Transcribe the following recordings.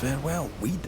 farewell, weed.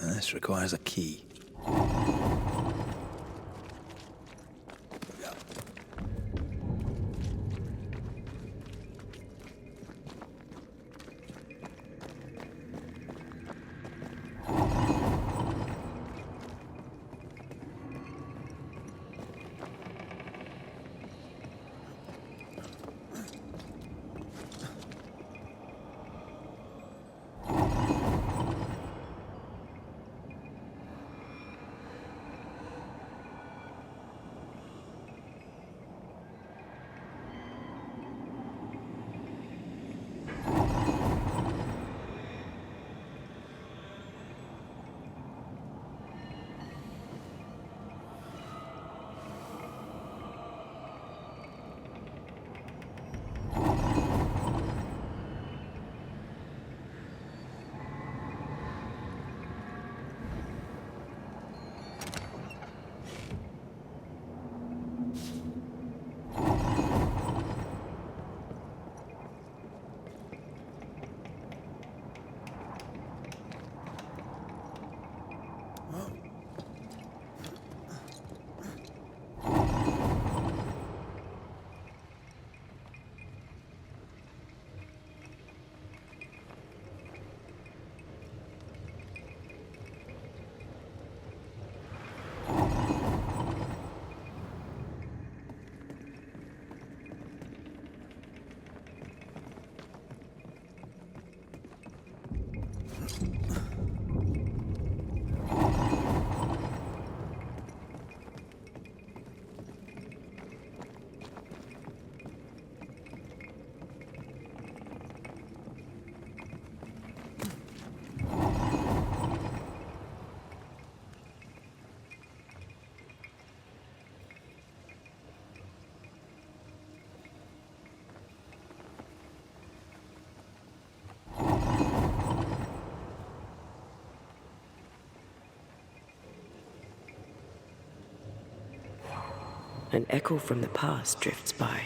This requires a key. An echo from the past drifts by.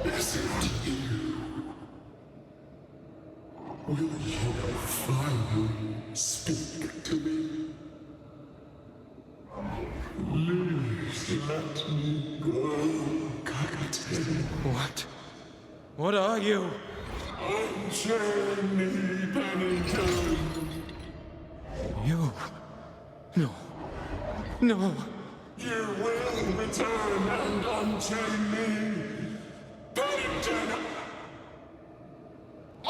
Is it you? Will you finally speak to me? Please let me go, Cocktail. What? What are you? Unchain me, Pennington. You? No. No. You will return and unchain me. Pennington! I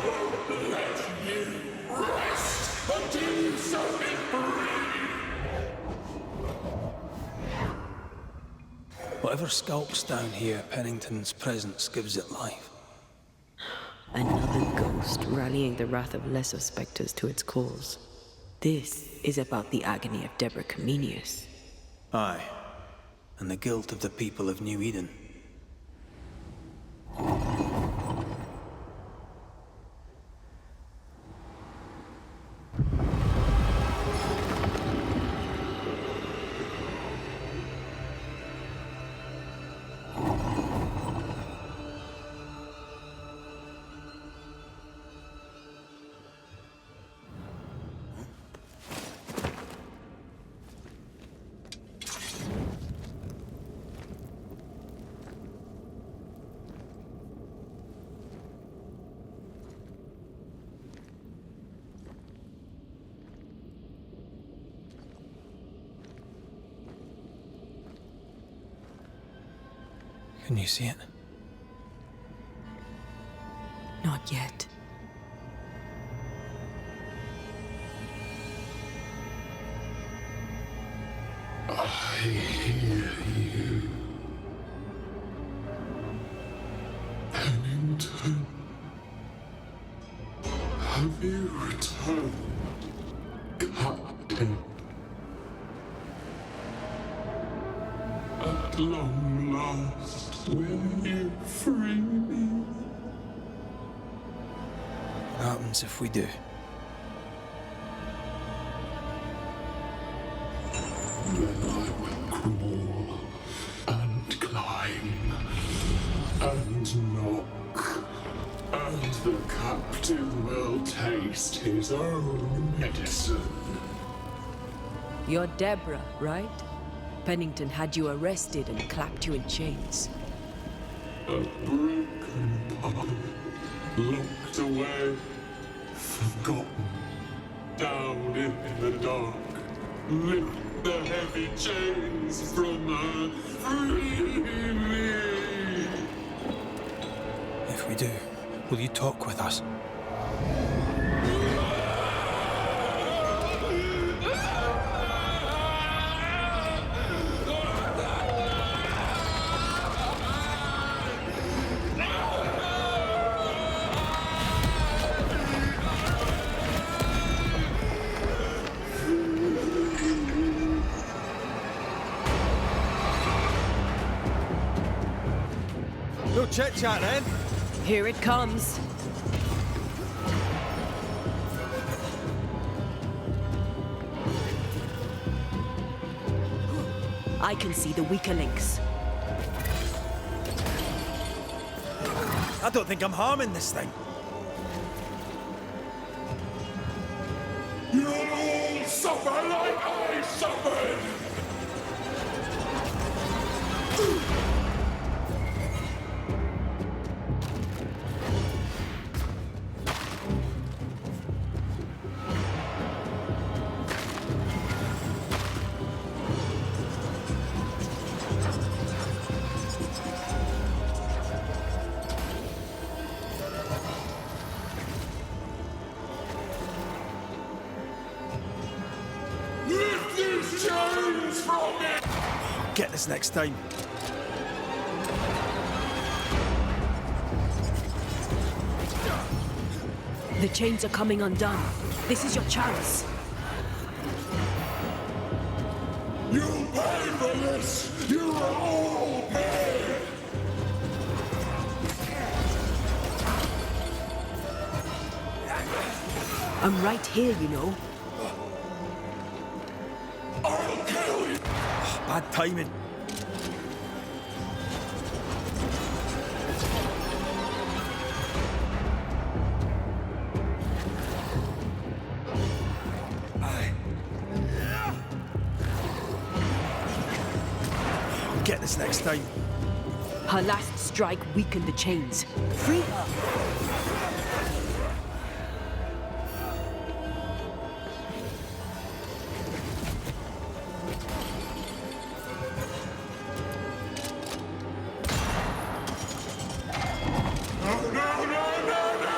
won't let you rest until you set me free. Whatever skulks down here, Pennington's presence gives it life. Another ghost rallying the wrath of lesser spectres to its cause. This is about the agony of Deborah Comenius. Aye, and the guilt of the people of New Eden. Can you see it? Not yet. I hear you. Pennington. Have you returned, Captain? At long last, will you free me? What happens if we do? Then I will crawl and climb and knock, and the captain will taste his own medicine. You're Deborah, right? Pennington had you arrested and clapped you in chains. A broken puppet, locked away, forgotten, down in the dark. Lift the heavy chains from her, free me! If we do, will you talk with us? No chit-chat then. Here it comes. I can see the weaker links. I don't think I'm harming this thing. You'll all suffer like I suffered! Lift these chains from me! Get this next time. The chains are coming undone. This is your chance. You'll pay for this! You will all pay! I'm right here, you know. I'll kill you! Bad timing. Get this next time. Her last strike weakened the chains. Free her! No, no, no, no, no!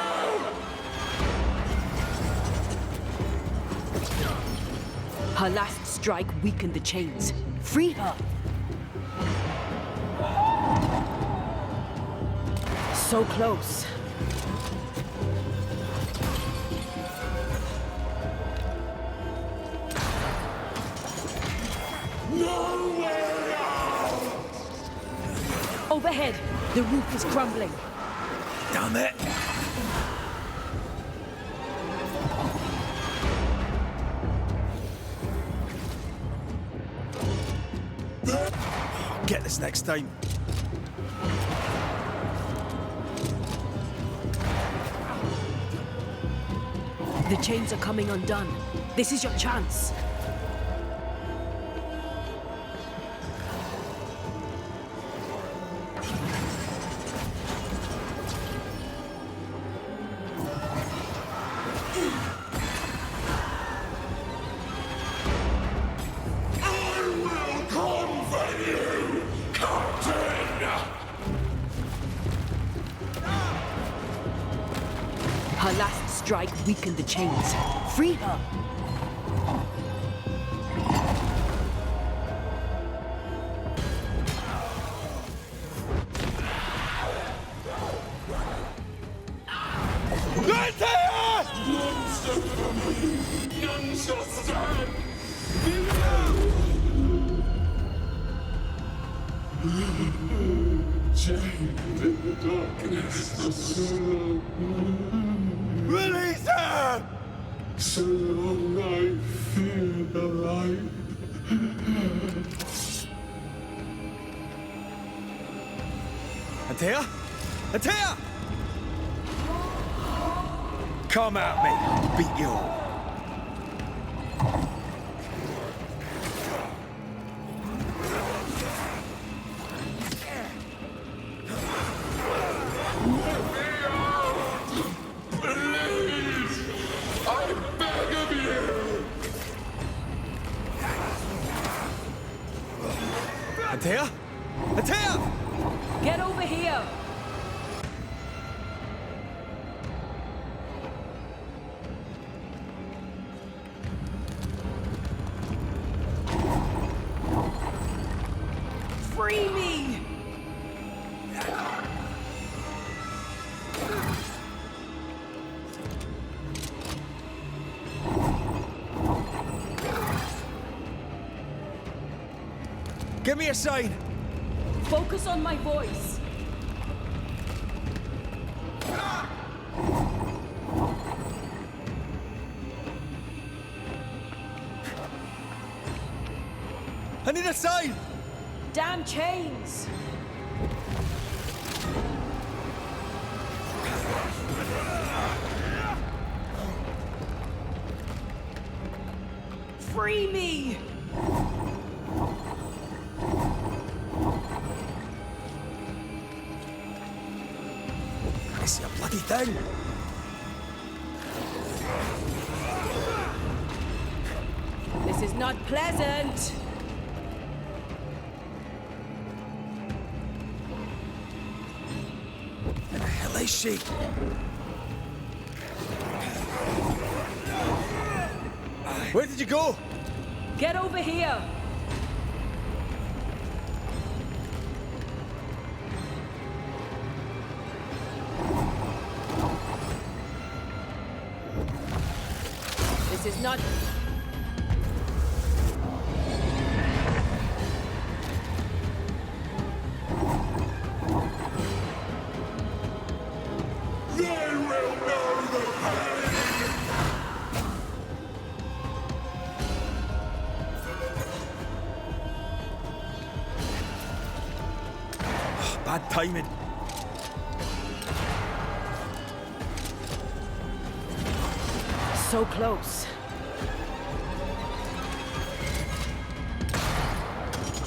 Her last strike weakened the chains. Free her! So close. ahead! The roof is crumbling. Damn it! I'll get this next time. The chains are coming undone. This is your chance. Her last strike weakened the chains. Free her! Antea! None shall stand! Chained in the darkness for so long. Release her! So long I fear the light. Antea? Antea! Come at me, I'll beat you all. Please! I beg of you! Antea? Antea! Get over here! Free me! Give me a sign! Focus on my voice. I need a sign! Damn chains! Free me! I see a bloody thing! This is not pleasant! Where the hell is she? Where did you go? Get over here! This is not... They will know the pain! Bad timing. so close.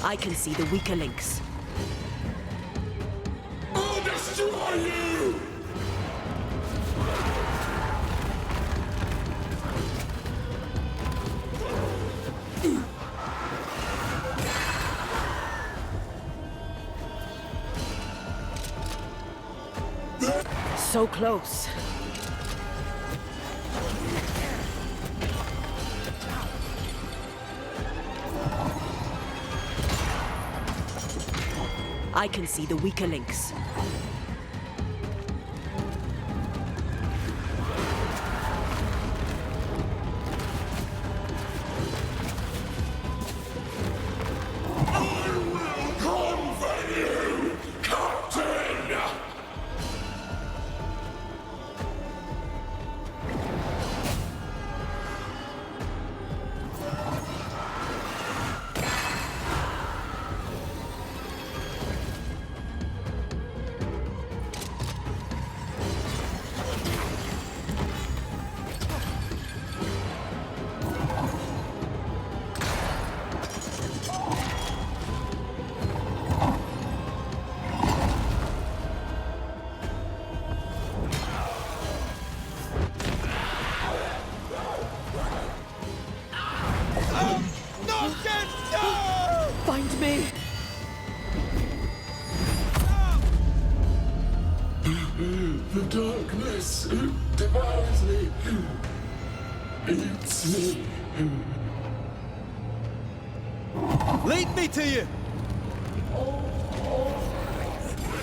I can see the weaker links. I'll destroy you! So close. I can see the weaker links. I will conquer you, Captain! eats me. Lead me to you!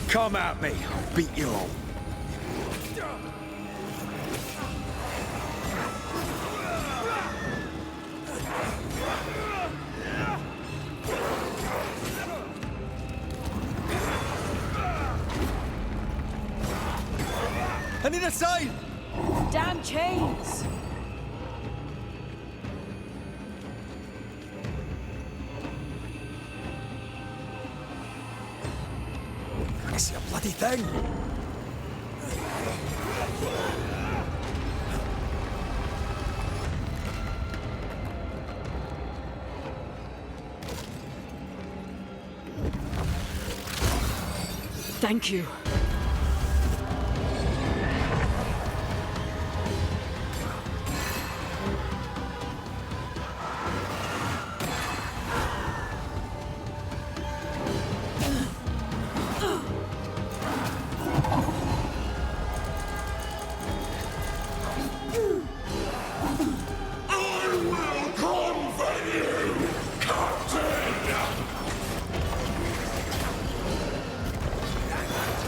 Come at me, I'll beat you all. I need a sign! Damn chains! I see a bloody thing! Thank you.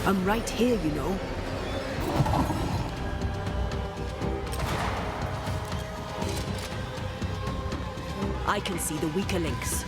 I'm right here, you know. I can see the weaker links.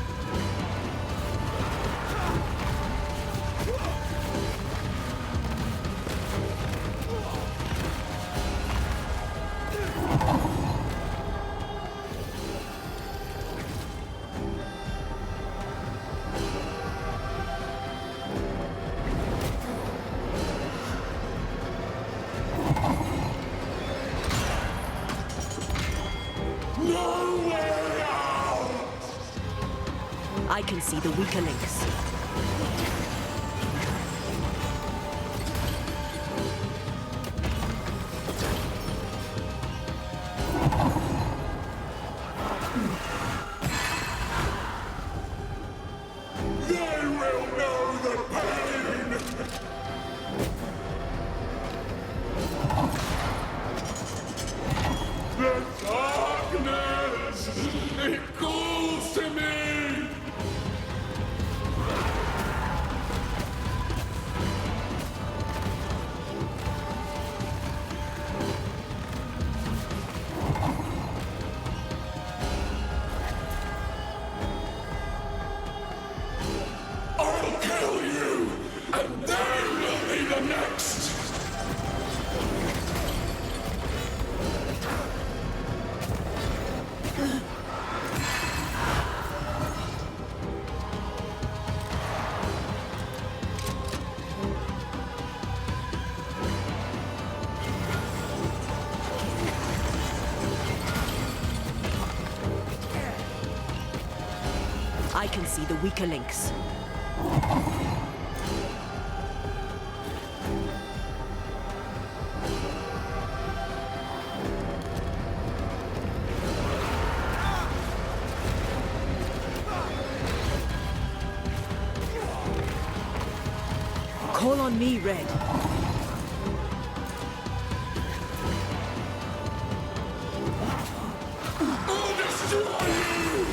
I can see the weaker links. They will know the pain! The darkness! It calls to me! I'll kill you, and they will be the next! I can see the weaker links. Call on me, Red. I'll destroy you!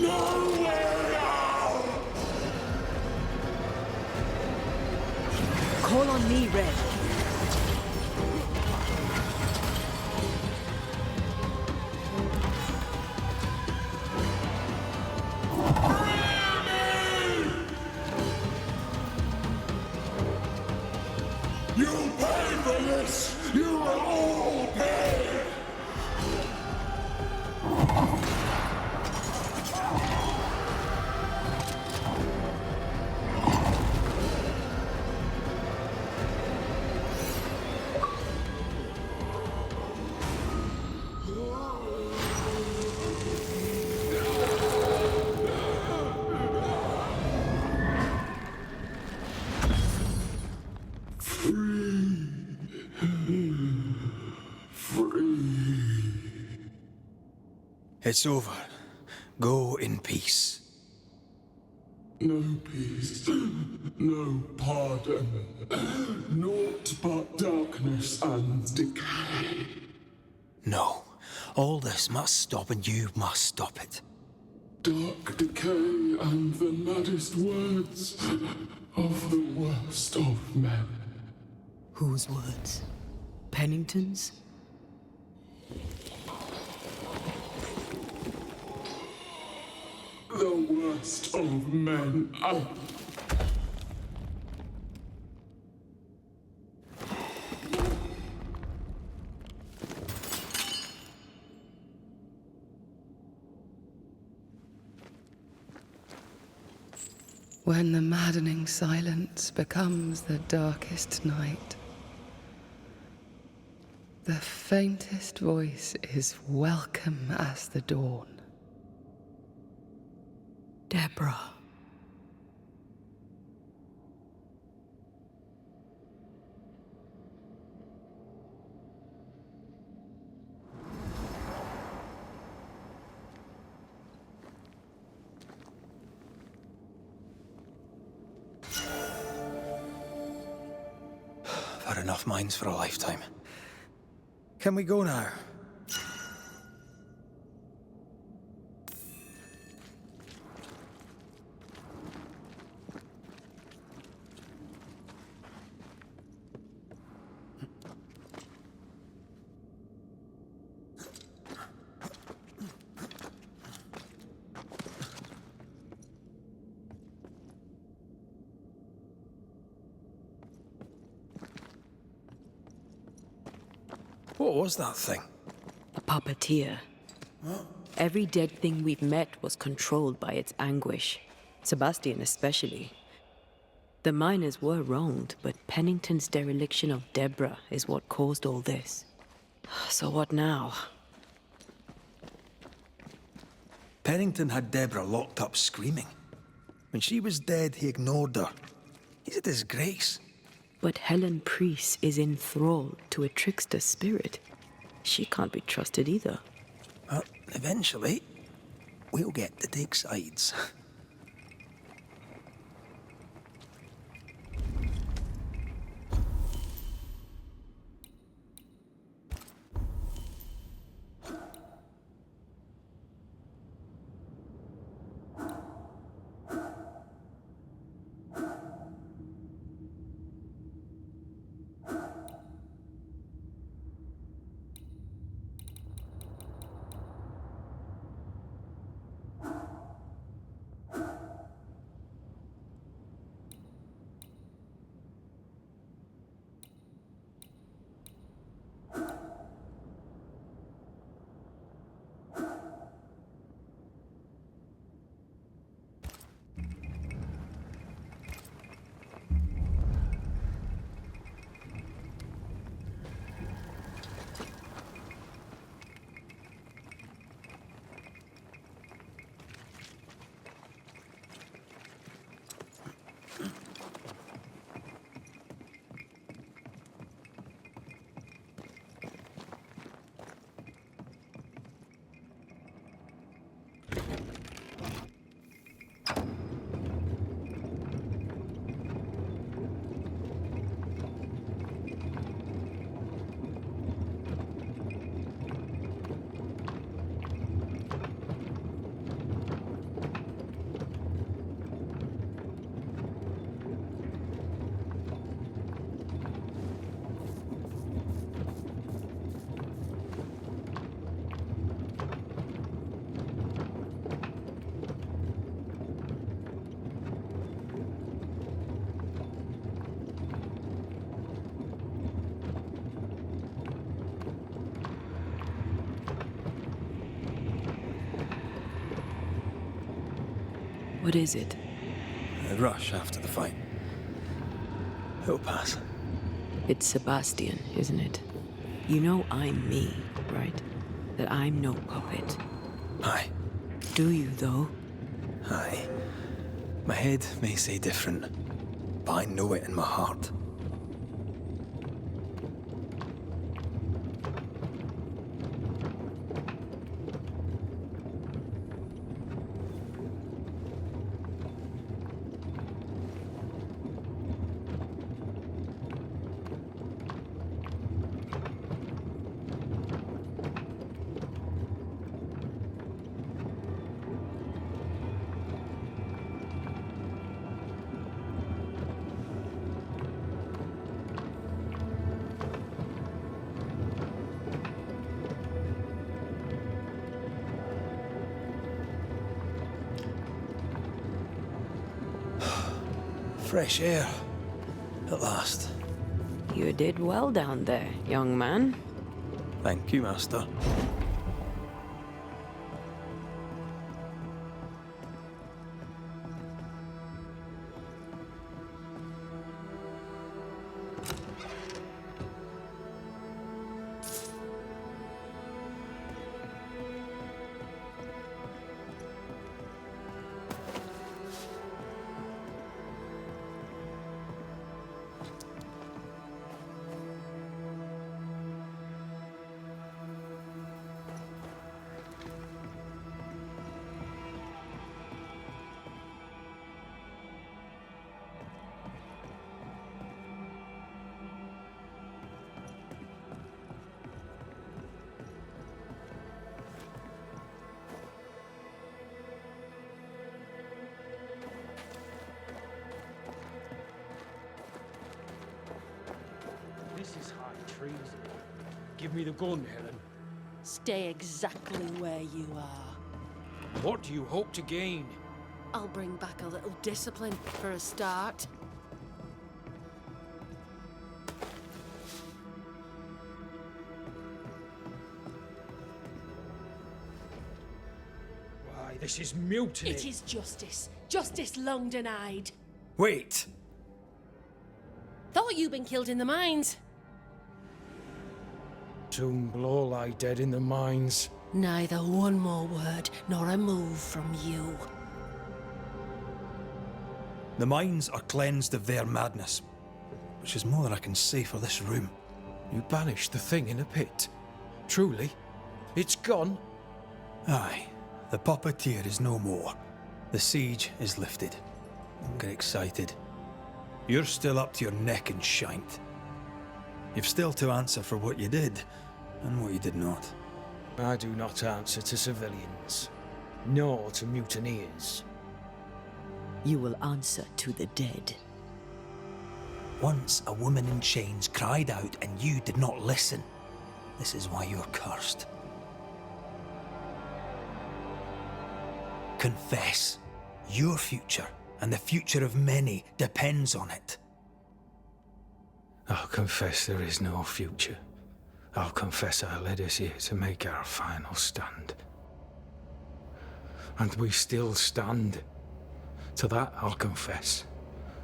No way out! Call on me, Red. You'll pay for this! You will all pay! It's over. Go in peace. No peace, no pardon, naught but darkness and decay. No. All this must stop, and you must stop it. Dark decay and the maddest words of the worst of men. Whose words? Pennington's? The worst of men. When the maddening silence becomes the darkest night, the faintest voice is welcome as the dawn. Deborah. I've had enough minds for a lifetime. Can we go now? What was that thing? A puppeteer. Every dead thing we've met was controlled by its anguish. Sebastian especially. The miners were wronged, but Pennington's dereliction of Deborah is what caused all this. So what now? Pennington had Deborah locked up screaming. When she was dead, he ignored her. He's a disgrace. But Helen Priest is enthralled to a trickster spirit. She can't be trusted either. Well, eventually, we'll get to take sides. What is it? A rush after the fight. It'll pass. It's Sebastian, isn't it? You know I'm me, right? That I'm no puppet. Aye. Do you, though? Aye. My head may say different, but I know it in my heart. Fresh air. At last. You did well down there, young man. Thank you, Master. This is high treason. Give me the gun, Helen. Stay exactly where you are. What do you hope to gain? I'll bring back a little discipline for a start. Why, this is mutiny. It is justice. Justice long denied. Wait! Thought you'd been killed in the mines. Soon will all lie dead in the mines. Neither one more word nor a move from you. The mines are cleansed of their madness, which is more than I can say for this room. You banished the thing in a pit. Truly? It's gone? Aye, the puppeteer is no more. The siege is lifted. Don't get excited. You're still up to your neck in shite. You've still to answer for what you did, and what you did not. I do not answer to civilians, nor to mutineers. You will answer to the dead. Once a woman in chains cried out and you did not listen. This is why you're cursed. Confess. Your future, and the future of many, depends on it. I'll confess there is no future. I'll confess I led us here to make our final stand. And we still stand. To that I'll confess,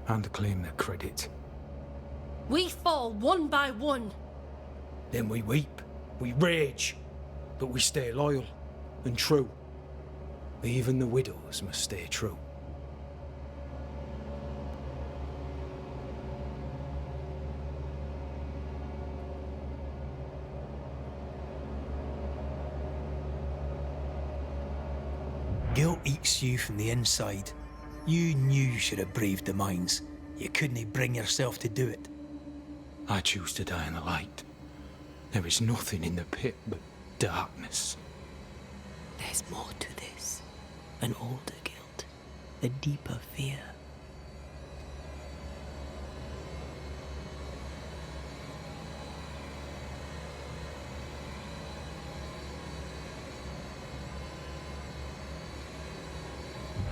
and claim the credit. We fall one by one. Then we weep, we rage, but we stay loyal and true. Even the widows must stay true. Guilt eats you from the inside. You knew you should have braved the mines. You couldn't bring yourself to do it. I choose to die in the light. There is nothing in the pit but darkness. There's more to this. An older guilt. A deeper fear.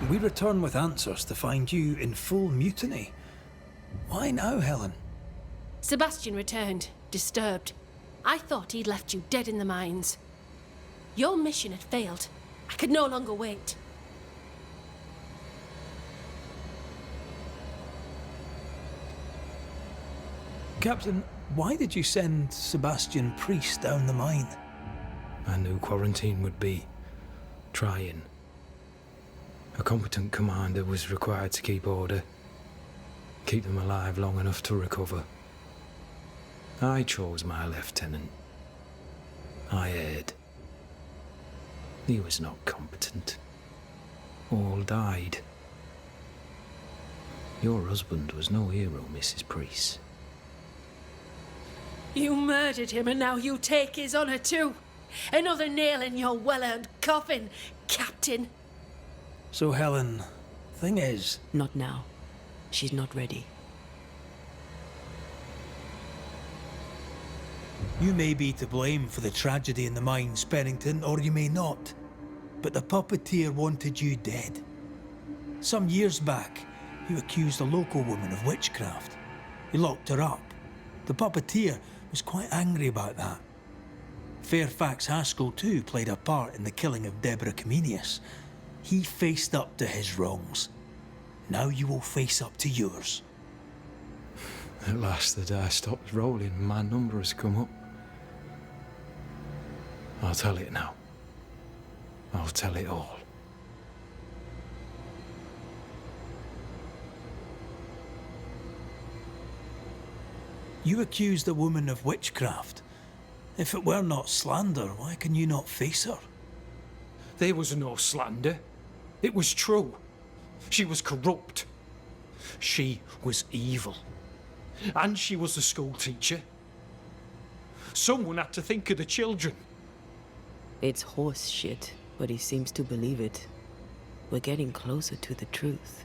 We return with answers to find you in full mutiny. Why now, Helen? Sebastian returned, disturbed. I thought he'd left you dead in the mines. Your mission had failed. I could no longer wait. Captain, why did you send Sebastian Priest down the mine? I knew quarantine would be trying. A competent commander was required to keep order, keep them alive long enough to recover. I chose my lieutenant. I erred. He was not competent. All died. Your husband was no hero, Mrs. Priest. You murdered him and now you take his honor too. Another nail in your well-earned coffin, Captain. So, Helen, thing is... Not now. She's not ready. You may be to blame for the tragedy in the mines, Pennington, or you may not. But the puppeteer wanted you dead. Some years back, You accused a local woman of witchcraft. You locked her up. The puppeteer was quite angry about that. Fairfax Haskell too played a part in the killing of Deborah Comenius. He faced up to his wrongs. Now you will face up to yours. At last the die stops rolling and my number has come up. I'll tell it now. I'll tell it all. You accused a woman of witchcraft. If it were not slander, why can you not face her? There was no slander. It was true. She was corrupt. She was evil. And she was a school teacher. Someone had to think of the children. It's horse shit, but he seems to believe it. We're getting closer to the truth.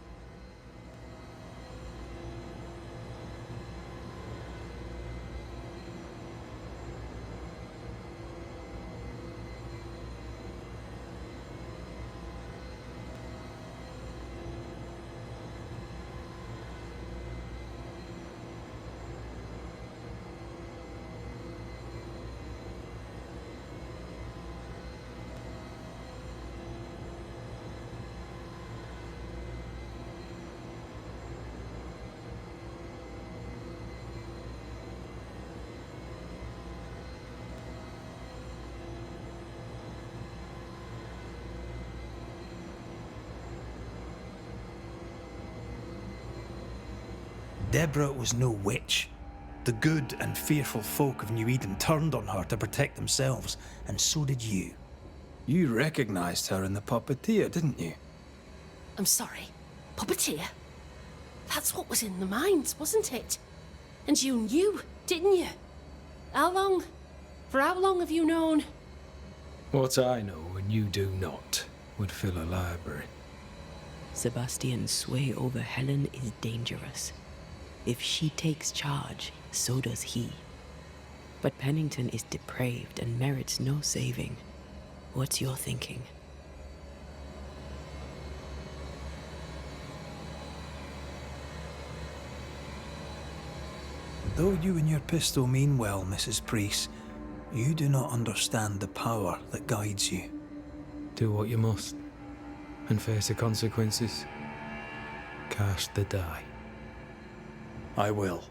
Deborah was no witch. The good and fearful folk of New Eden turned on her to protect themselves, and so did you. You recognized her in the puppeteer, didn't you? I'm sorry. Puppeteer? That's what was in the mines, wasn't it? And you knew, didn't you? How long? For how long have you known? What I know and you do not would fill a library. Sebastian's sway over Helen is dangerous. If she takes charge, so does he. But Pennington is depraved and merits no saving. What's your thinking? Though you and your pistol mean well, Mrs. Priest, you do not understand the power that guides you. Do what you must, and face the consequences. Cast the die. I will.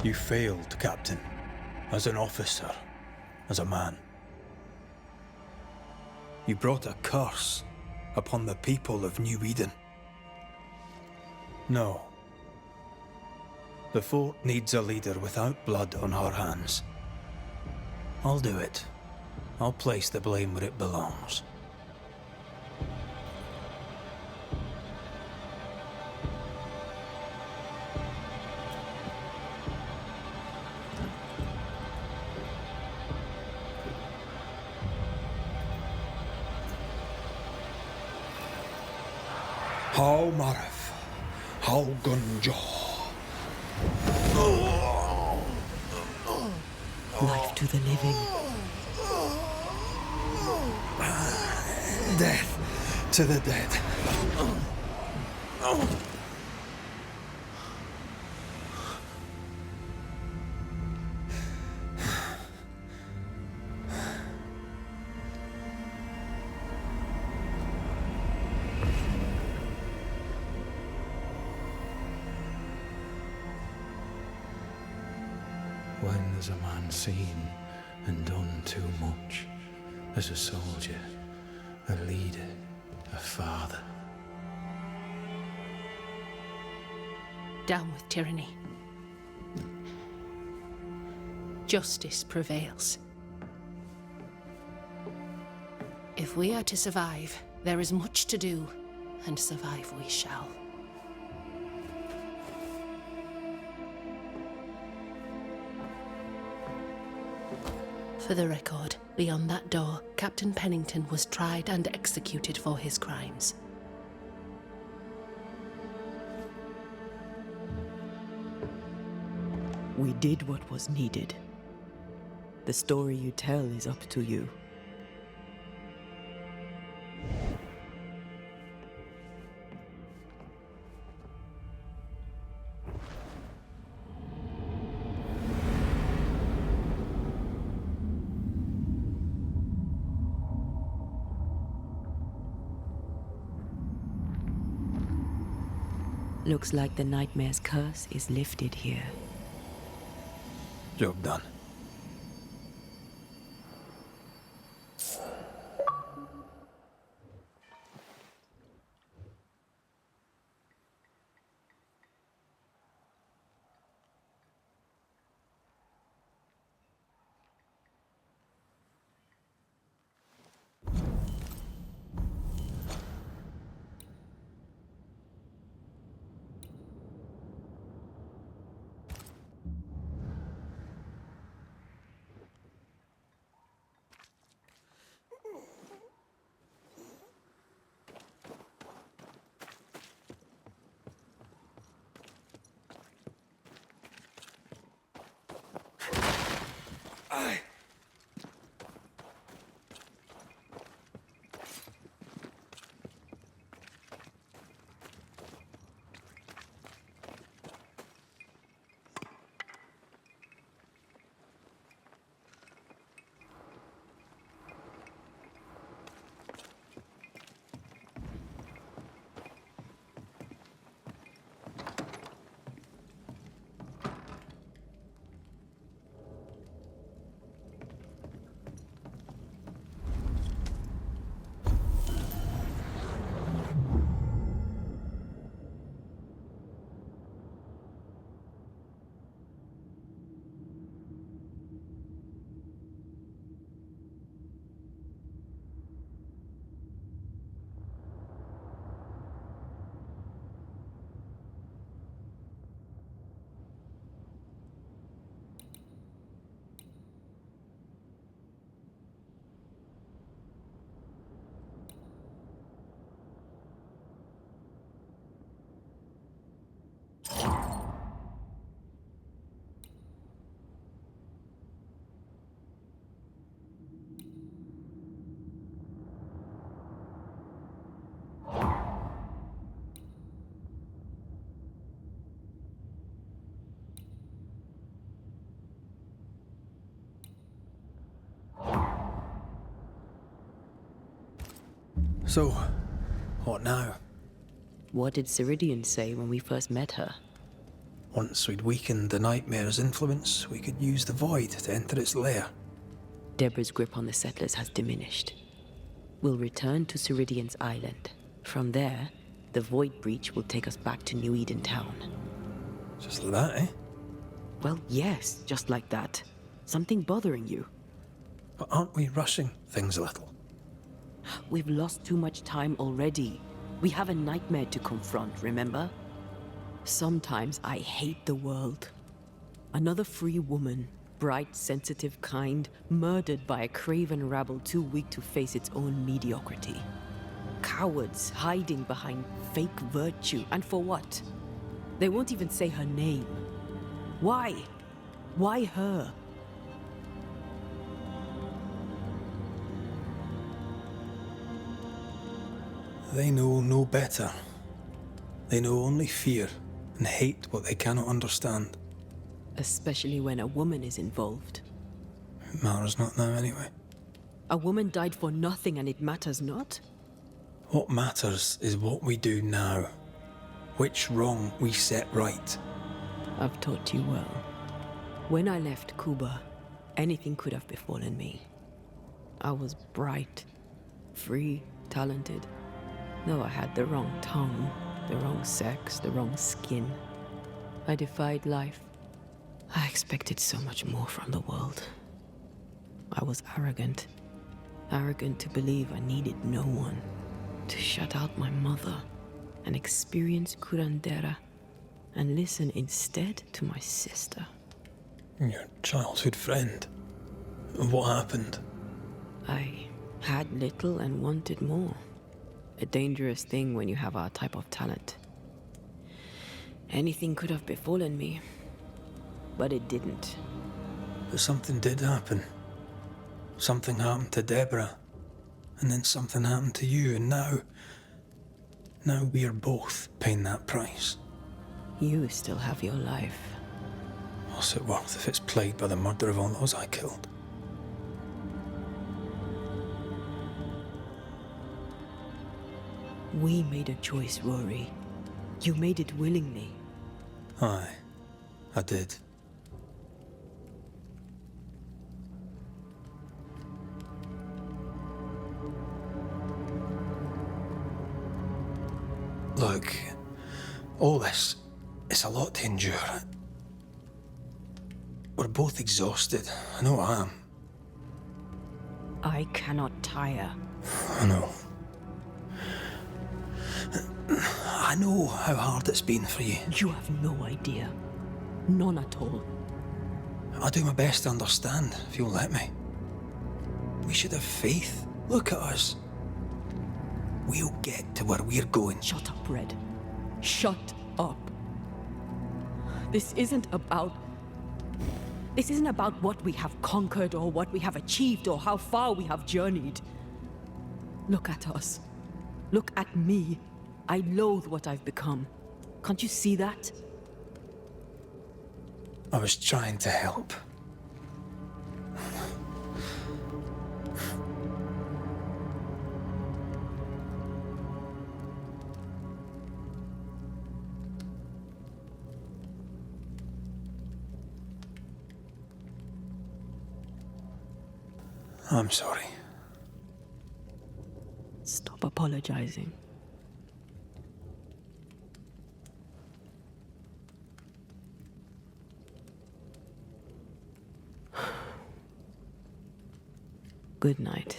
You failed, Captain. As an officer, as a man. You brought a curse upon the people of New Eden. No. The fort needs a leader without blood on her hands. I'll do it. I'll place the blame where it belongs. How Marif, how Gunjo. Life to the living. Death to the dead. When there's a man seen and done too much, as a soldier, a leader, a father. Down with tyranny. Justice prevails. If we are to survive, there is much to do, and survive we shall. For the record, beyond that door, Captain Pennington was tried and executed for his crimes. We did what was needed. The story you tell is up to you. Looks like the nightmare's curse is lifted here. Job done. So, what now? What did Ceridian say when we first met her? Once we'd weakened the nightmare's influence, we could use the void to enter its lair. Deborah's grip on the settlers has diminished. We'll return to Ceridian's island. From there, the void breach will take us back to New Eden Town. Just like that, eh? Well, yes, just like that. Something bothering you? But aren't we rushing things a little? We've lost too much time already. We have a nightmare to confront, remember? Sometimes I hate the world. Another free woman, bright, sensitive, kind, murdered by a craven rabble too weak to face its own mediocrity. Cowards hiding behind fake virtue, and for what? They won't even say her name. Why? Why her? They know no better. They know only fear and hate what they cannot understand. Especially when a woman is involved. It matters not now anyway. A woman died for nothing and it matters not? What matters is what we do now. Which wrong we set right. I've taught you well. When I left Cuba, anything could have befallen me. I was bright, free, talented. Though I had the wrong tongue, the wrong sex, the wrong skin. I defied life. I expected so much more from the world. I was arrogant. Arrogant to believe I needed no one. To shut out my mother and experience curandera and listen instead to my sister. Your childhood friend. What happened? I had little and wanted more. A dangerous thing when you have our type of talent. Anything could have befallen me. but it didn't. But something did happen. Something happened to Deborah. And then something happened to you, and now we are both paying that price. You still have your life. What's it worth if it's plagued by the murder of all those I killed? We made a choice, Rory. You made it willingly. Aye, I did. Look, all this, it's a lot to endure. We're both exhausted. I know I am. I cannot tire. I know. I know how hard it's been for you. You have no idea. None at all. I'll do my best to understand, if you'll let me. We should have faith. Look at us. We'll get to where we're going. Shut up, Red. Shut up. This isn't about what we have conquered or what we have achieved or how far we have journeyed. Look at us. Look at me. I loathe what I've become. Can't you see that? I was trying to help. I'm sorry. Stop apologizing. Good night.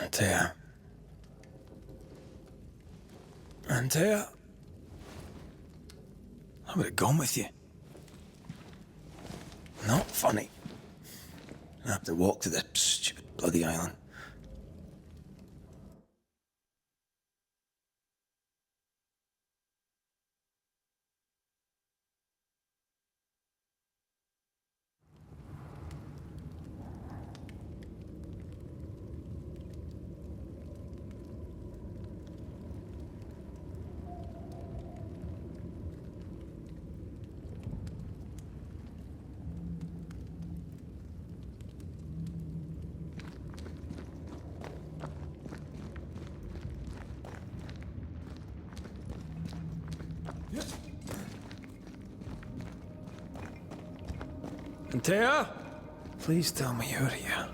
Antea. Antea? I would have gone with you. Not funny. I have to walk to this stupid bloody island. Antea? Please tell me you're here.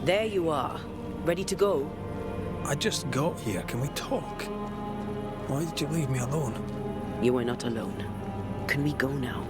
There you are. Ready to go? I just got here. Can we talk? Why did you leave me alone? You are not alone. Can we go now?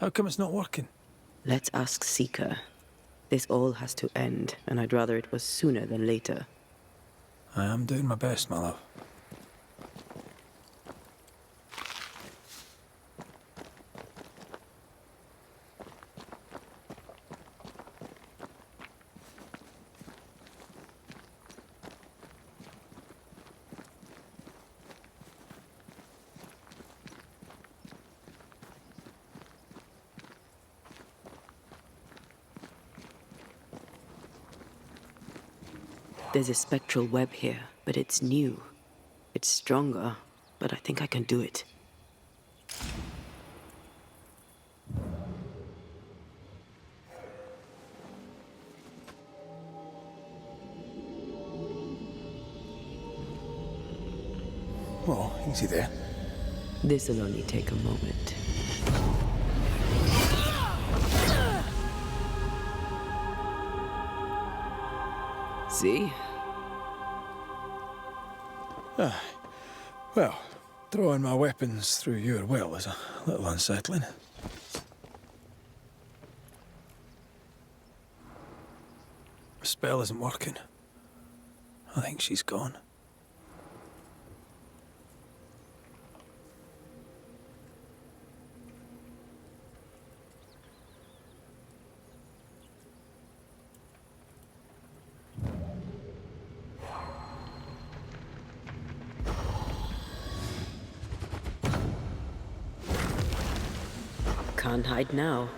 How come it's not working? Let's ask Seeker. This all has to end, and I'd rather it was sooner than later. I am doing my best, my love. There's a spectral web here, but it's new. It's stronger, but I think I can do it. Whoa, easy there. This'll only take a moment. See? Well, throwing my weapons through your will is a little unsettling. The spell isn't working. I think she's gone. Can't hide now.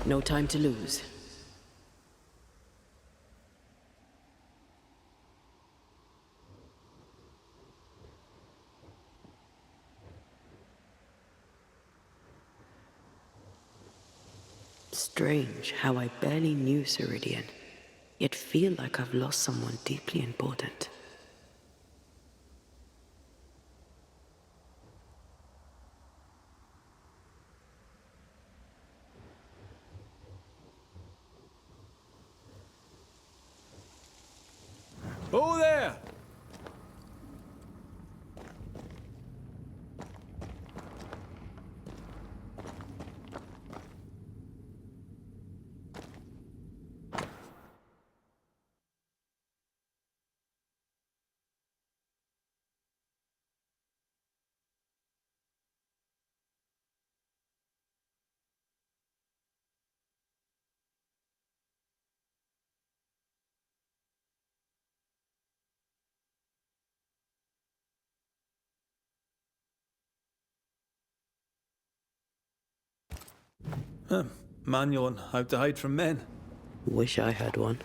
No time to lose. Strange how I barely knew Ceridian, yet feel like I've lost someone deeply important. Oh, there! Manual on how to hide from men. Wish I had one.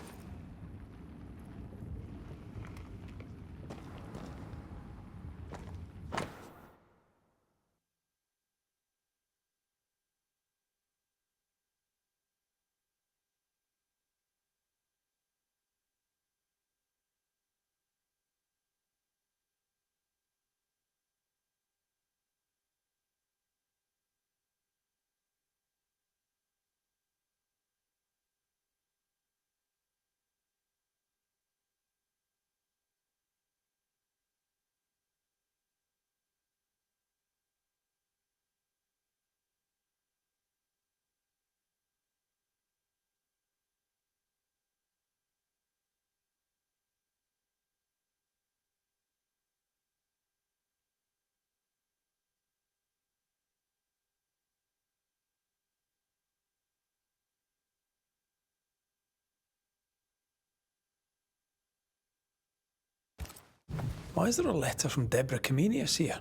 Why is there a letter from Deborah Comenius here?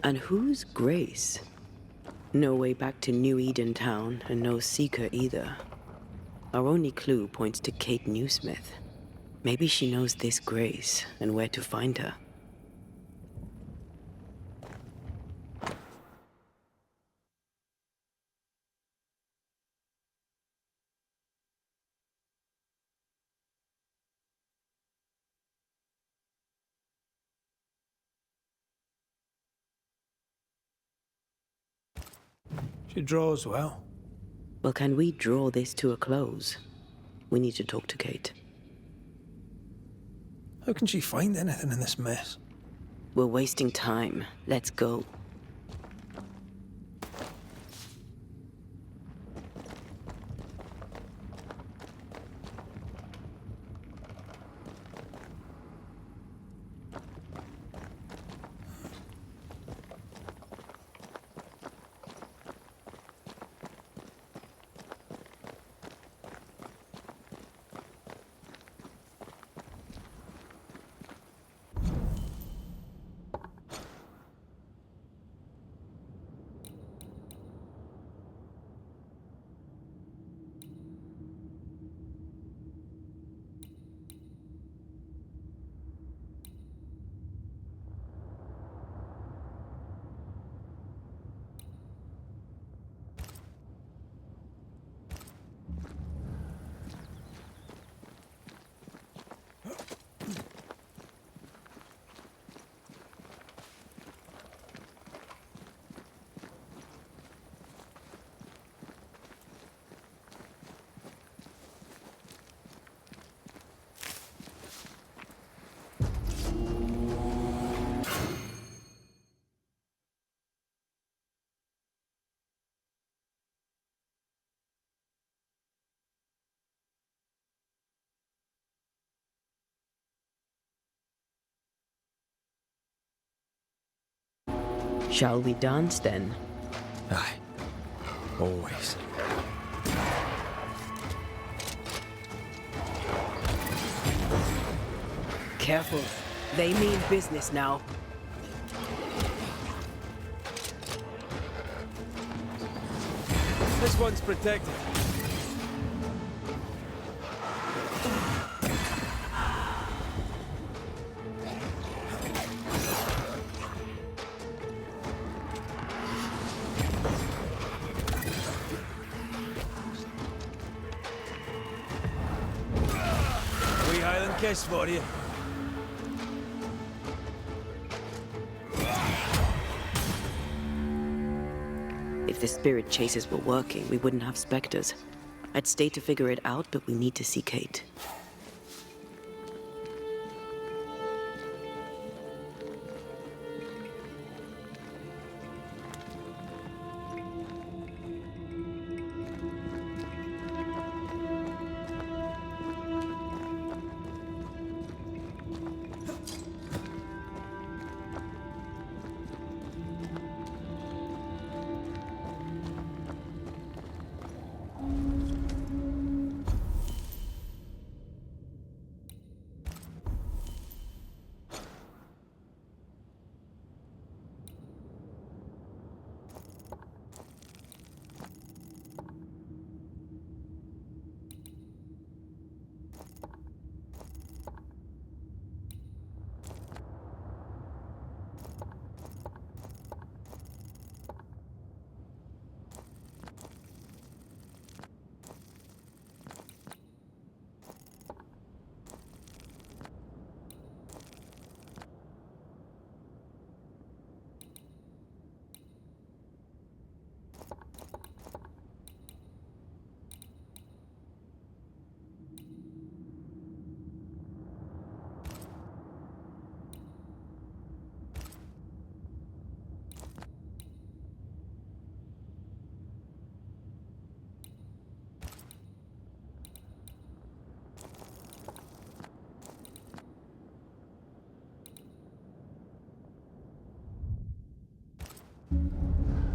And who's Grace? No way back to New Eden Town, and no seeker either. Our only clue points to Kate Newsmith. Maybe she knows this Grace, and where to find her. She draws well. Well, can we draw this to a close? We need to talk to Kate. How can she find anything in this mess? We're wasting time. Let's go. Shall we dance then? Aye. Always. Careful. They mean business now. This one's protected. Wee Highland kiss for you. If the spirit chases were working, we wouldn't have specters. I'd stay to figure it out, but we need to see Kate.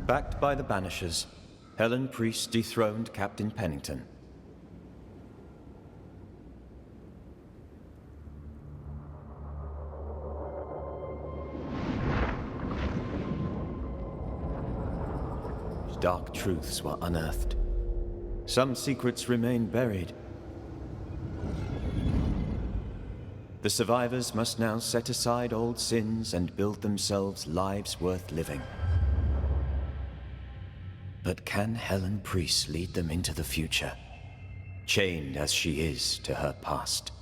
Backed by the Banishers, Helen Priest dethroned Captain Pennington. dark truths were unearthed. Some secrets remain buried. The survivors must now set aside old sins and build themselves lives worth living. But can Helen Priest lead them into the future, chained as she is to her past?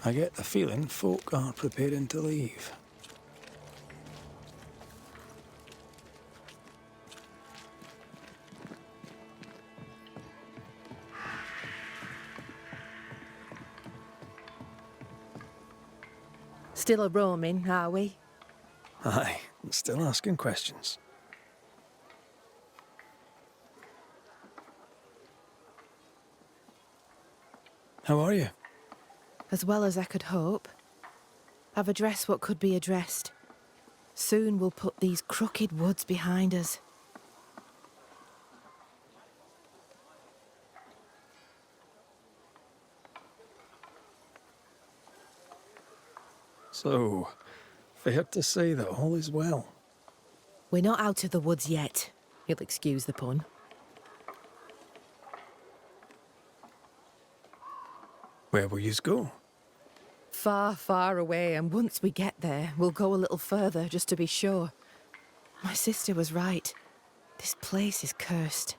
I get the feeling folk are preparing to leave. Still a roaming, are we? Aye, and still asking questions. How are you? As well as I could hope. I've addressed what could be addressed. Soon we'll put these crooked woods behind us. So, fair to say that all is well. We're not out of the woods yet. You'll excuse the pun. Where will yous go? Far, far away, and once we get there, we'll go a little further just to be sure. My sister was right. This place is cursed.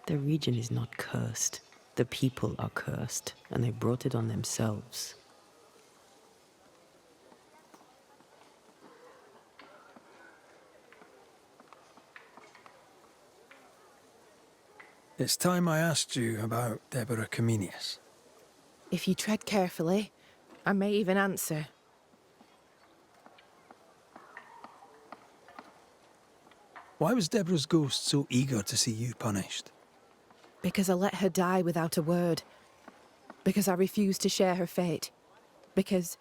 The region is not cursed. The people are cursed, and they brought it on themselves. It's time I asked you about Deborah Comenius. If you tread carefully, I may even answer. Why was Deborah's ghost so eager to see you punished? Because I let her die without a word. Because I refused to share her fate. Because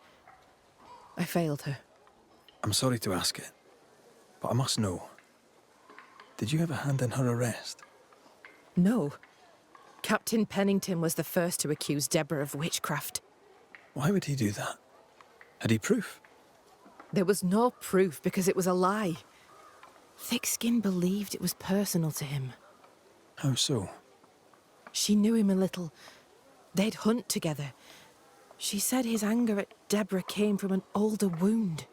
I failed her. I'm sorry to ask it, but I must know. Did you have a hand in her arrest? No. Captain Pennington was the first to accuse Deborah of witchcraft. Why would he do that? Had he proof? There was no proof because it was a lie. Thickskin believed it was personal to him. How so? She knew him a little. They'd hunt together. She said his anger at Deborah came from an older wound.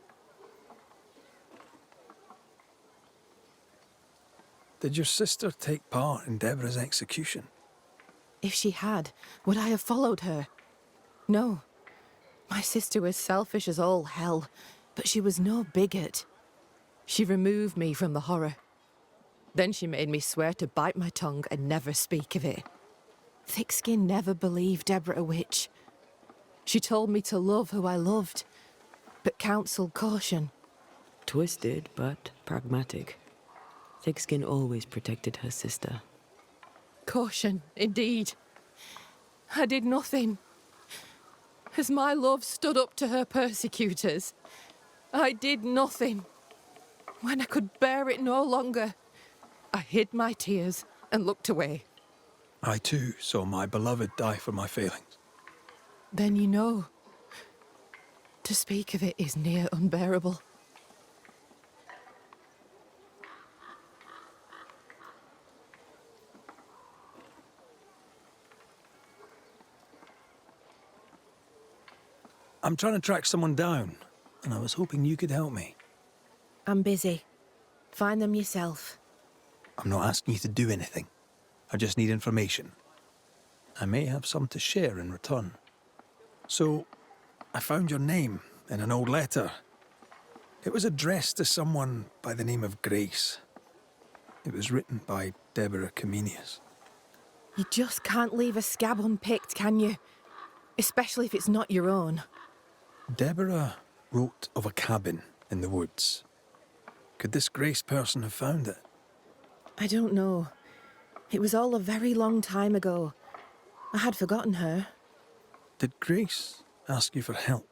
Did your sister take part in Deborah's execution? If she had, would I have followed her? No. My sister was selfish as all hell, but she was no bigot. She removed me from the horror. Then she made me swear to bite my tongue and never speak of it. Thickskin never believed Deborah a witch. She told me to love who I loved, but counselled caution. Twisted, but pragmatic. Thickskin always protected her sister. Caution, indeed. I did nothing. As my love stood up to her persecutors, I did nothing. When I could bear it no longer, I hid my tears and looked away. I too saw my beloved die for my failings. Then you know. To speak of it is near unbearable. I'm trying to track someone down, and I was hoping you could help me. I'm busy. Find them yourself. I'm not asking you to do anything. I just need information. I may have some to share in return. So, I found your name in an old letter. It was addressed to someone by the name of Grace. It was written by Deborah Comenius. You just can't leave a scab unpicked, can you? Especially if it's not your own. Deborah wrote of a cabin in the woods. Could this Grace person have found it? I don't know. It was all a very long time ago. I had forgotten her. Did Grace ask you for help?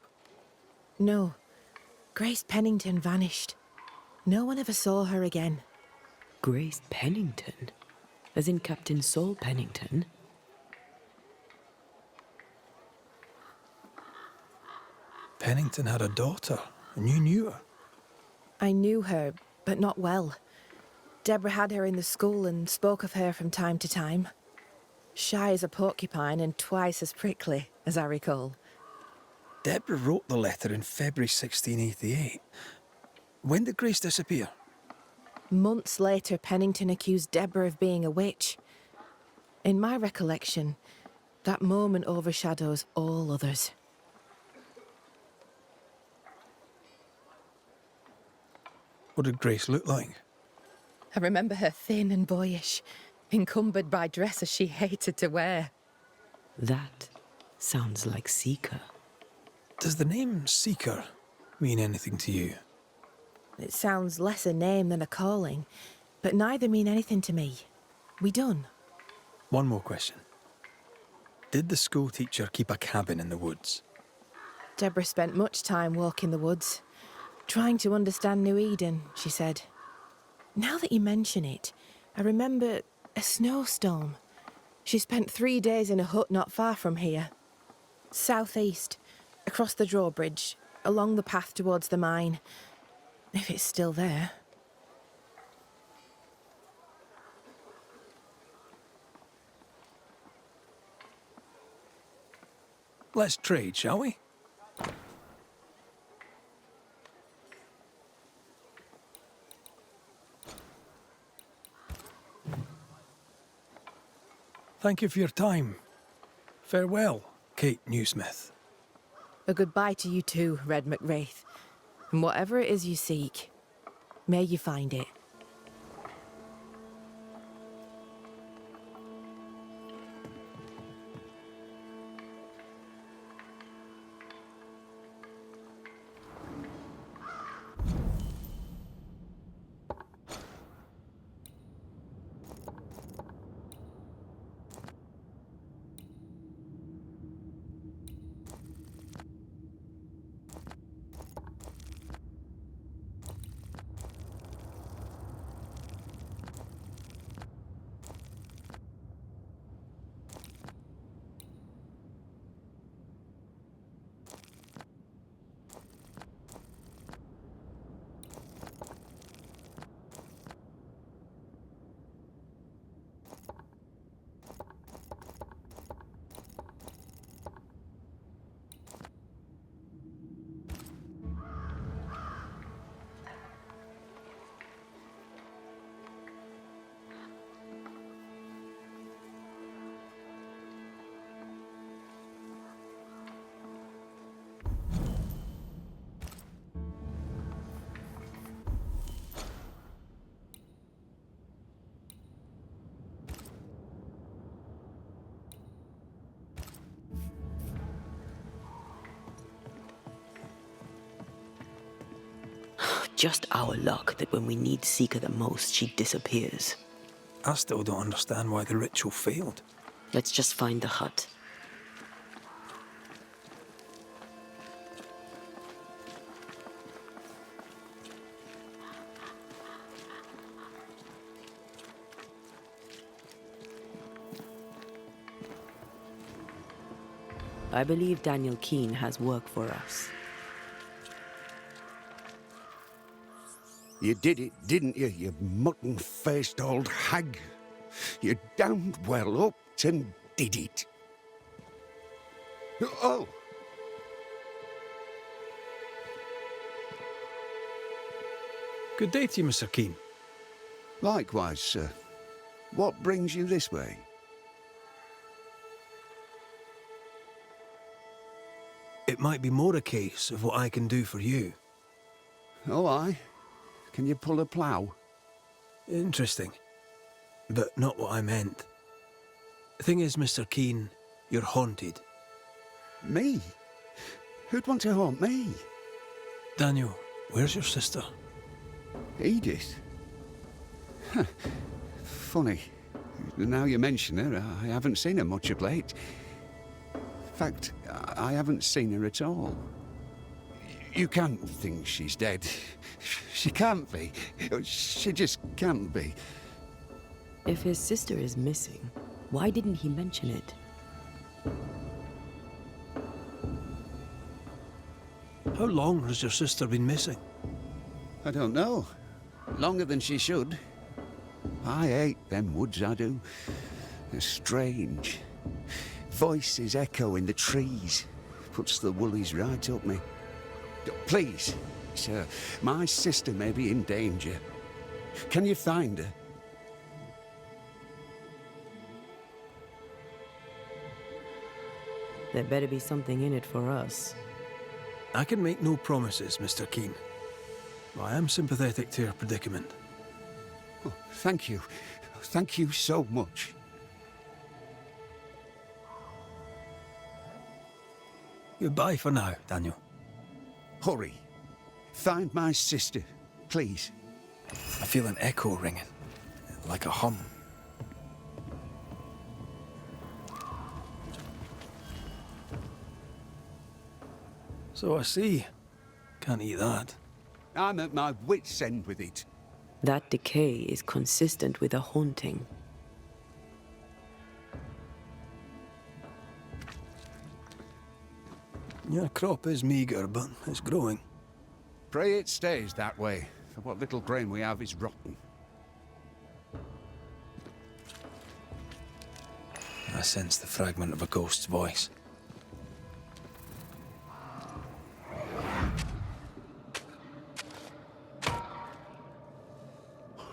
No. Grace Pennington vanished. No one ever saw her again. Grace Pennington? As in Captain Saul Pennington? Pennington had a daughter, and you knew her. I knew her, but not well. Deborah had her in the school and spoke of her from time to time. Shy as a porcupine and twice as prickly, as I recall. Deborah wrote the letter in February 1688. When did Grace disappear? Months later, Pennington accused Deborah of being a witch. In my recollection, that moment overshadows all others. What did Grace look like? I remember her thin and boyish, encumbered by dresses she hated to wear. That sounds like Seeker. Does the name Seeker mean anything to you? It sounds less a name than a calling, but neither mean anything to me. We done? One more question. Did the school teacher keep a cabin in the woods? Deborah spent much time walking the woods, trying to understand New Eden, she said. Now that you mention it, I remember a snowstorm. She spent 3 days in a hut not far from here. Southeast, across the drawbridge, along the path towards the mine. If it's still there. Let's trade, shall we? Thank you for your time. Farewell, Kate Newsmith. A goodbye to you too, Red McWraith. And whatever it is you seek, may you find it. Just our luck that when we need Seeker the most, she disappears. I still don't understand why the ritual failed. Let's just find the hut. I believe Daniel Keene has work for us. You did it, didn't you, you mutton-faced old hag? You damned well upped and did it. Oh! Good day to you, Mr. Keene. Likewise, sir. What brings you this way? It might be more a case of what I can do for you. Oh, aye. Can you pull a plough? Interesting. But not what I meant. The thing is, Mr. Keene, you're haunted. Me? Who'd want to haunt me? Daniel, where's your sister? Edith? Huh. Funny. Now you mention her, I haven't seen her much of late. In fact, I haven't seen her at all. You can't think she's dead. She can't be. She just can't be. If his sister is missing, why didn't he mention it? How long has your sister been missing? I don't know. Longer than she should. I hate them woods, I do. They're strange. Voices echo in the trees. Puts the woolies right up me. Please, sir, my sister may be in danger. Can you find her? There better be something in it for us. I can make no promises, Mr. Keene. I am sympathetic to your predicament. Oh, thank you. Thank you so much. Goodbye for now, Daniel. Hurry. Find my sister, please. I feel an echo ringing, like a hum. So I see. Can't eat that. I'm at my wit's end with it. That decay is consistent with a haunting. Your crop is meagre, but it's growing. Pray it stays that way, for what little grain we have is rotten. I sense the fragment of a ghost's voice.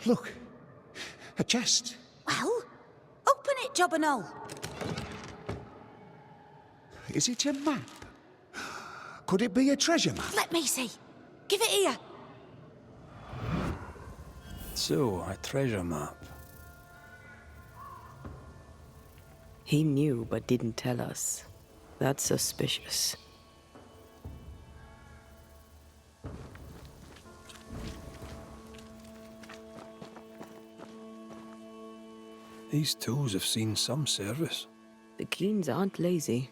Look, a chest. Well, open it, Job and all. Is it a map? Could it be a treasure map? Let me see. Give it here. So, a treasure map. He knew but didn't tell us. That's suspicious. These tools have seen some service. The Keenes aren't lazy.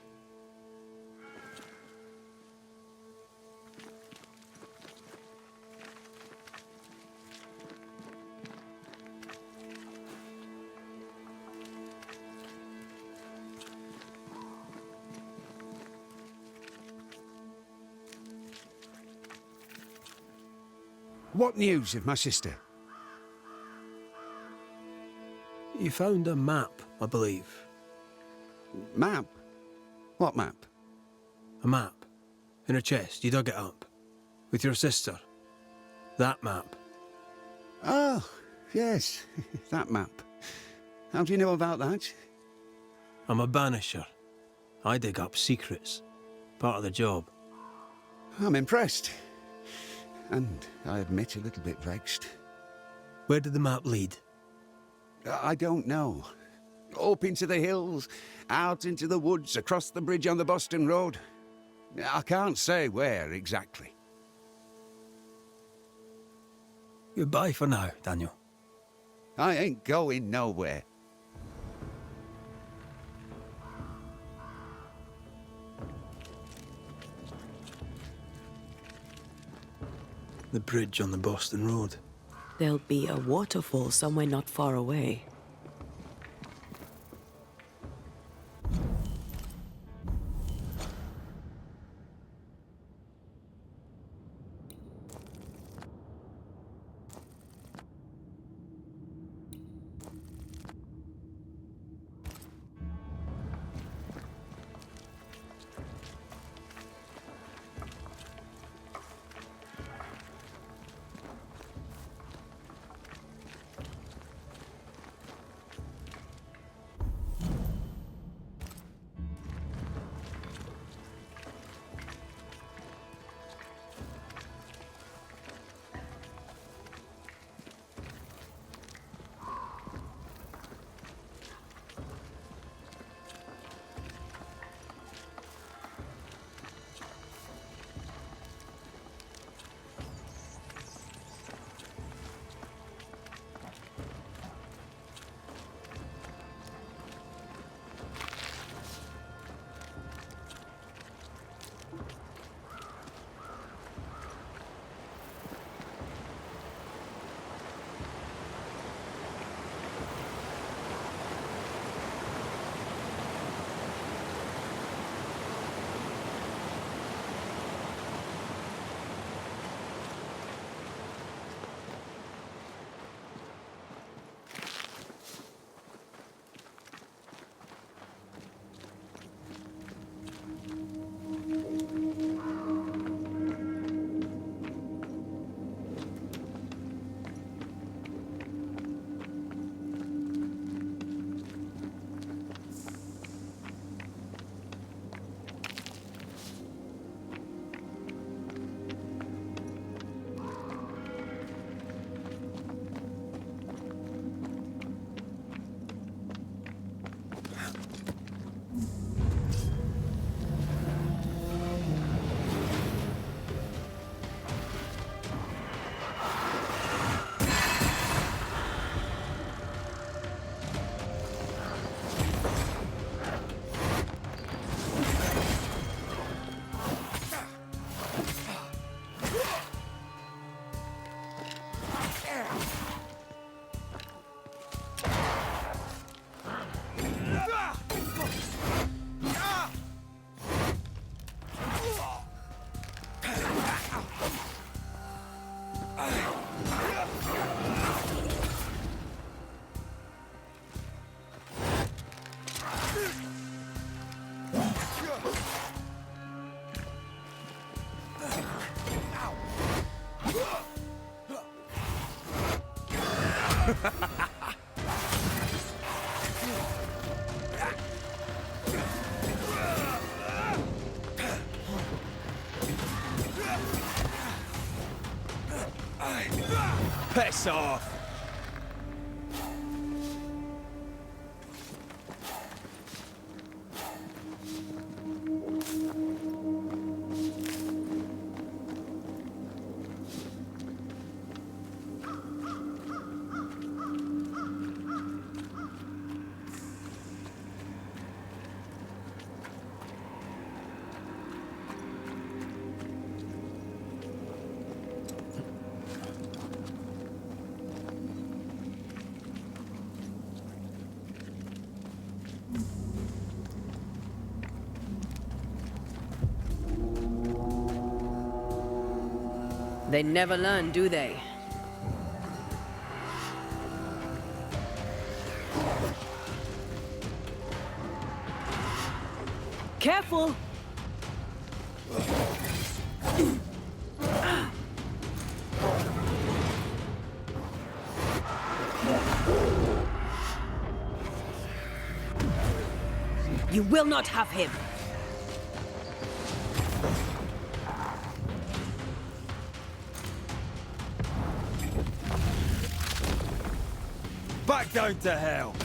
What news of my sister? You found a map, I believe. Map? What map? A map. In a chest. You dug it up. With your sister. That map. Oh, yes. That map. How do you know about that? I'm a banisher. I dig up secrets. Part of the job. I'm impressed. And I admit a little bit vexed. Where did the map lead? I don't know. Up into the hills, out into the woods, across the bridge on the Boston Road. I can't say where exactly. Goodbye for now, Daniel. I ain't going nowhere. The bridge on the Boston Road. There'll be a waterfall somewhere not far away. Piss off! They never learn, do they? Careful! You will not have him! Back down to hell!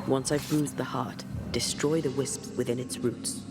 Once I've bruised the heart, destroy the wisps within its roots.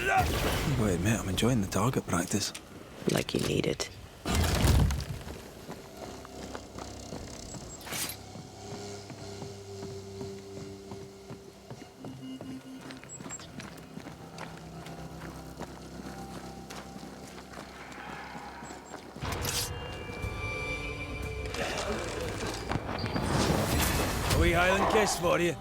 I've got to admit, I'm enjoying the target practice. Like you need it. A wee Highland kiss for you.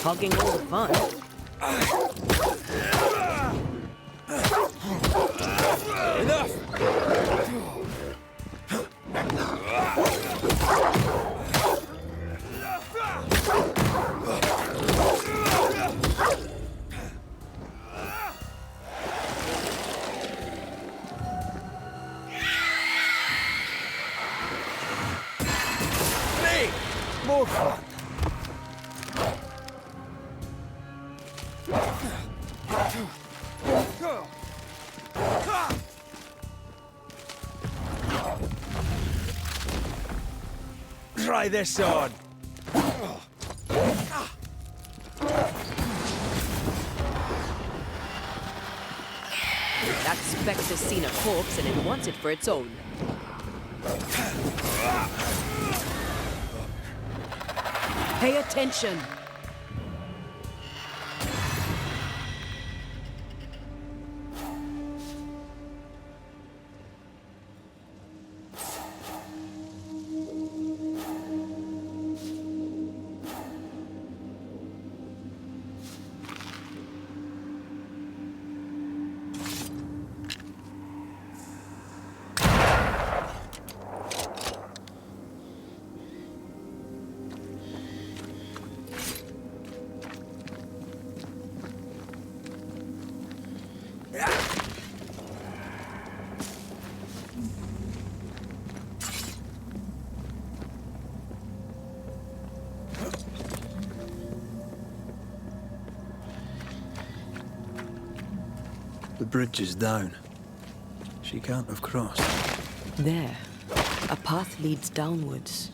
Hogging all the fun. Enough! Me! More fun! Try this on. That spectre's seen a corpse and it wants it for its own. Pay attention! The bridge is down. She can't have crossed. There, a path leads downwards.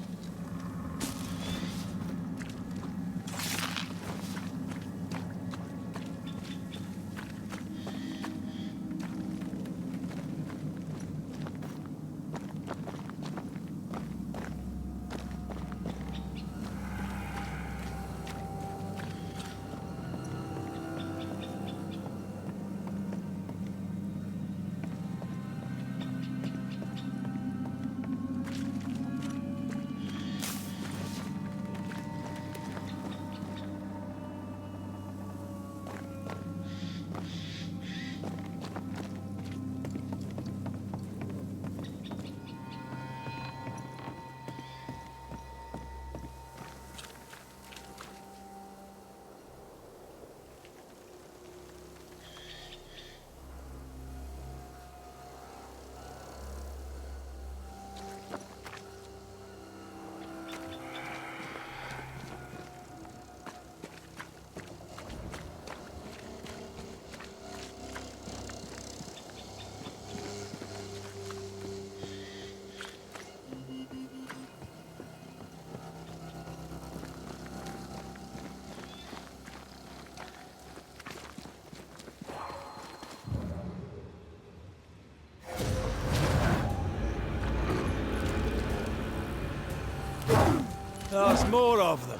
There's more of them.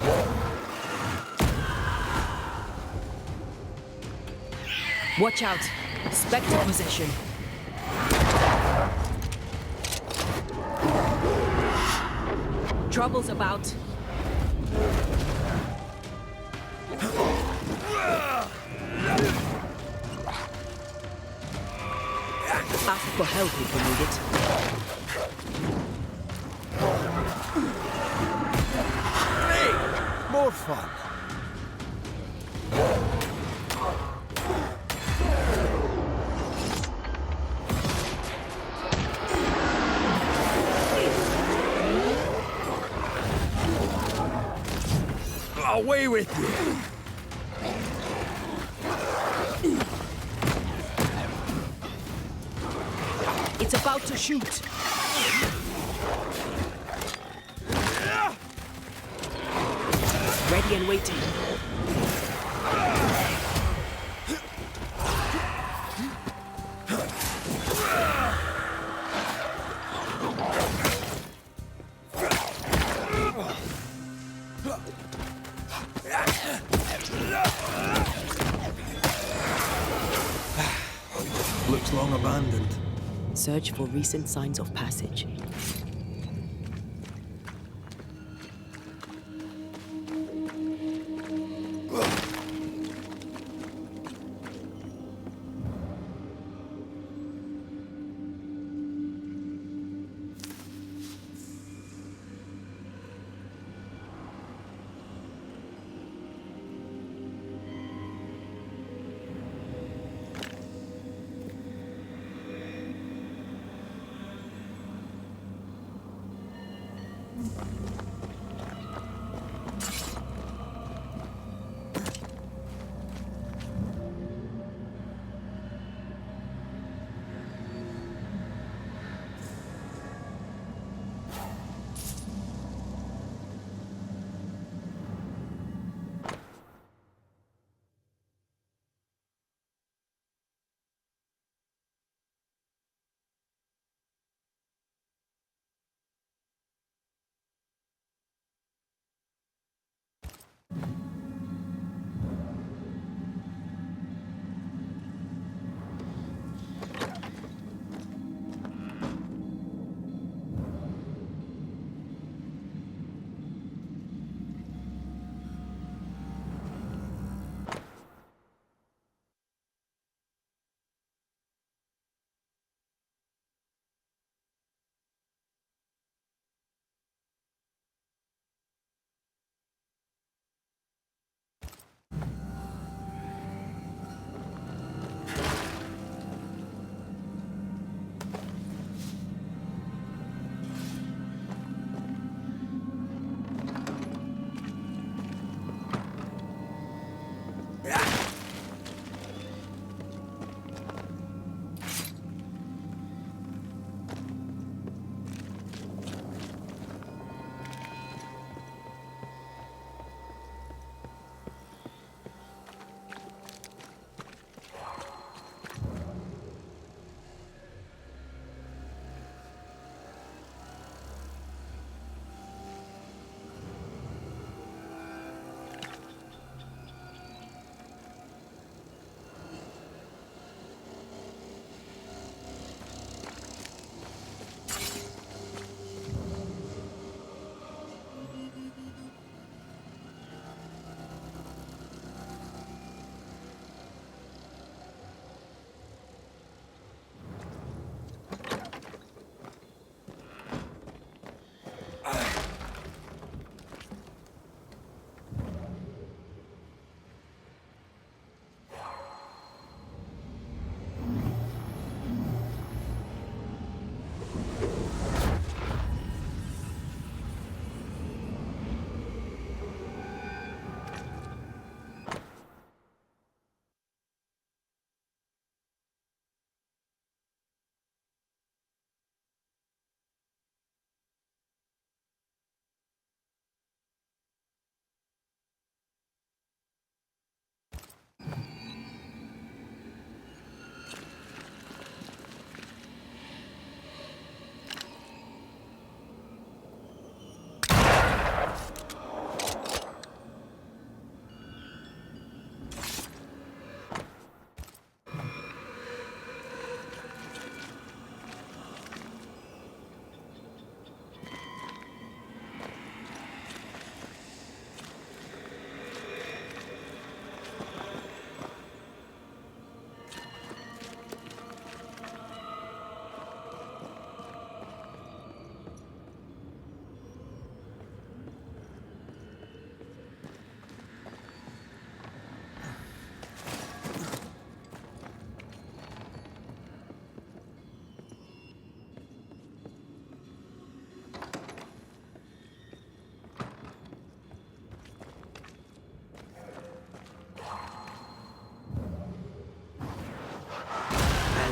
Watch out! Spectre possession. Trouble's about. Ask for help if you need it. More fun. Away with you. It's about to shoot. Ready and waiting. Looks long abandoned. Search for recent signs of passage.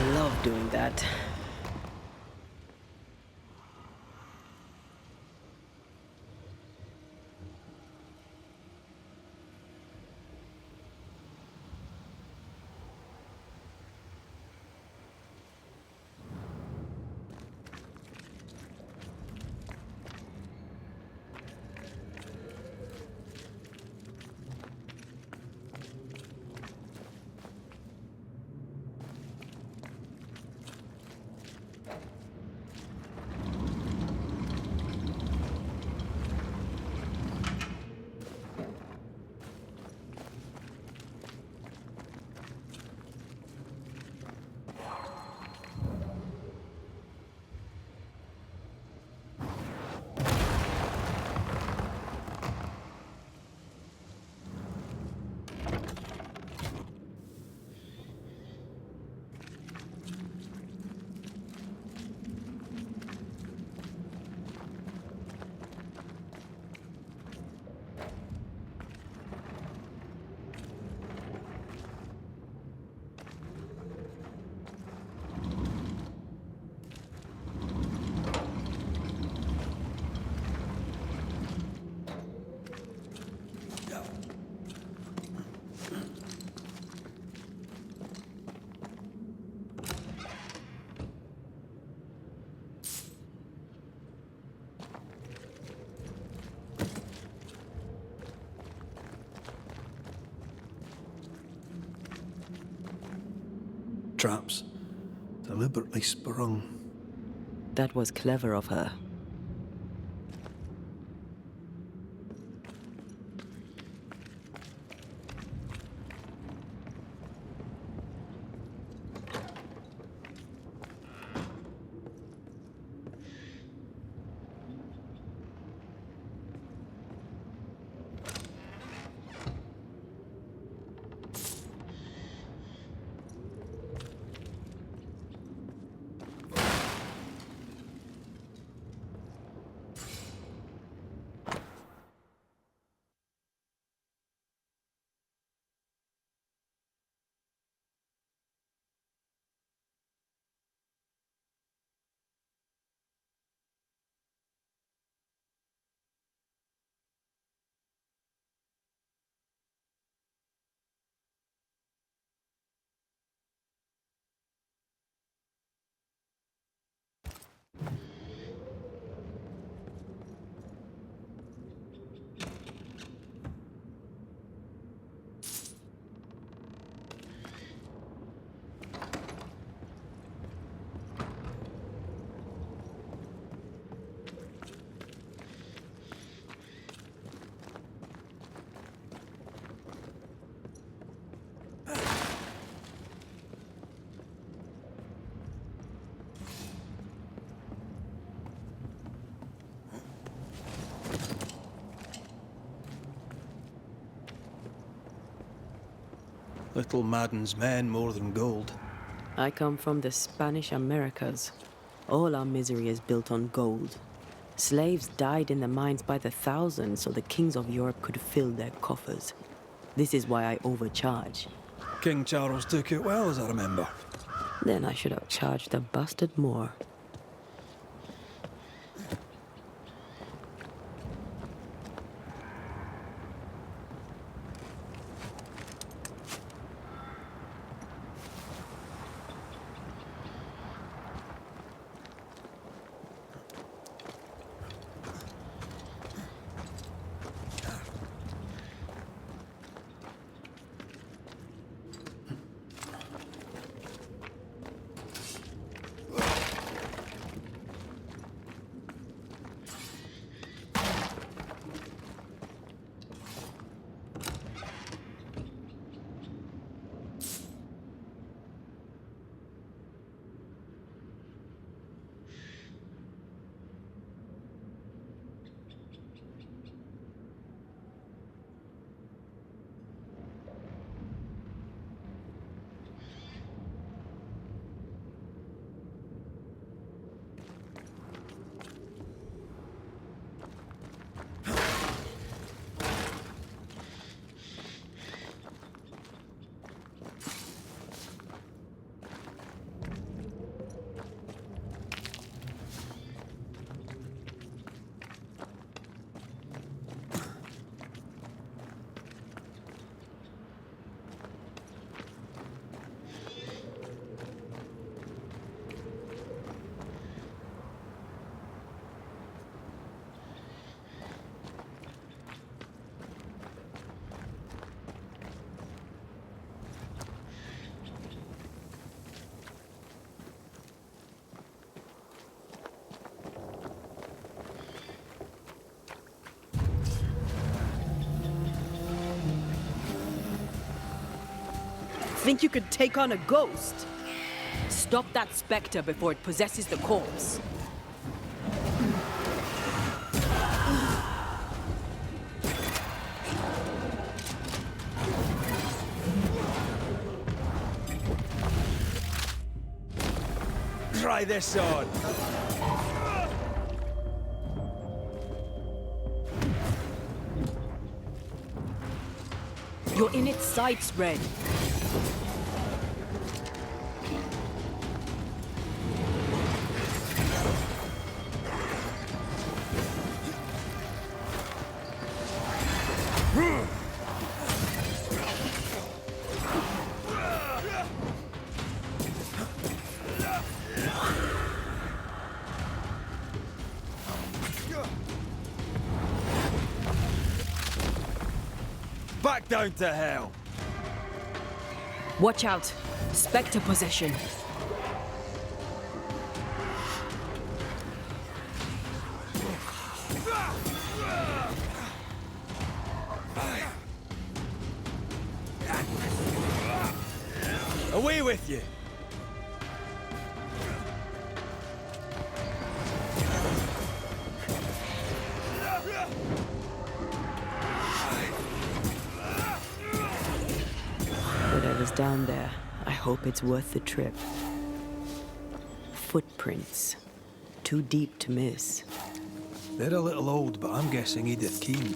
I love doing that. traps. Deliberately sprung. That was clever of her. Little maddens men more than gold. I come from the Spanish Americas. All our misery is built on gold. Slaves died in the mines by the thousands so the kings of Europe could fill their coffers. This is why I overcharge. King Charles took it well, as I remember. Then I should have charged the bastard more. Think you could take on a ghost? Stop that specter before it possesses the corpse. Try this on. You're in its sights, Red. Back down to hell. Watch out. Spectre possession. Away with you! Whatever's down there, I hope it's worth the trip. Footprints. Too deep to miss. They're a little old, but I'm guessing Edith Keen.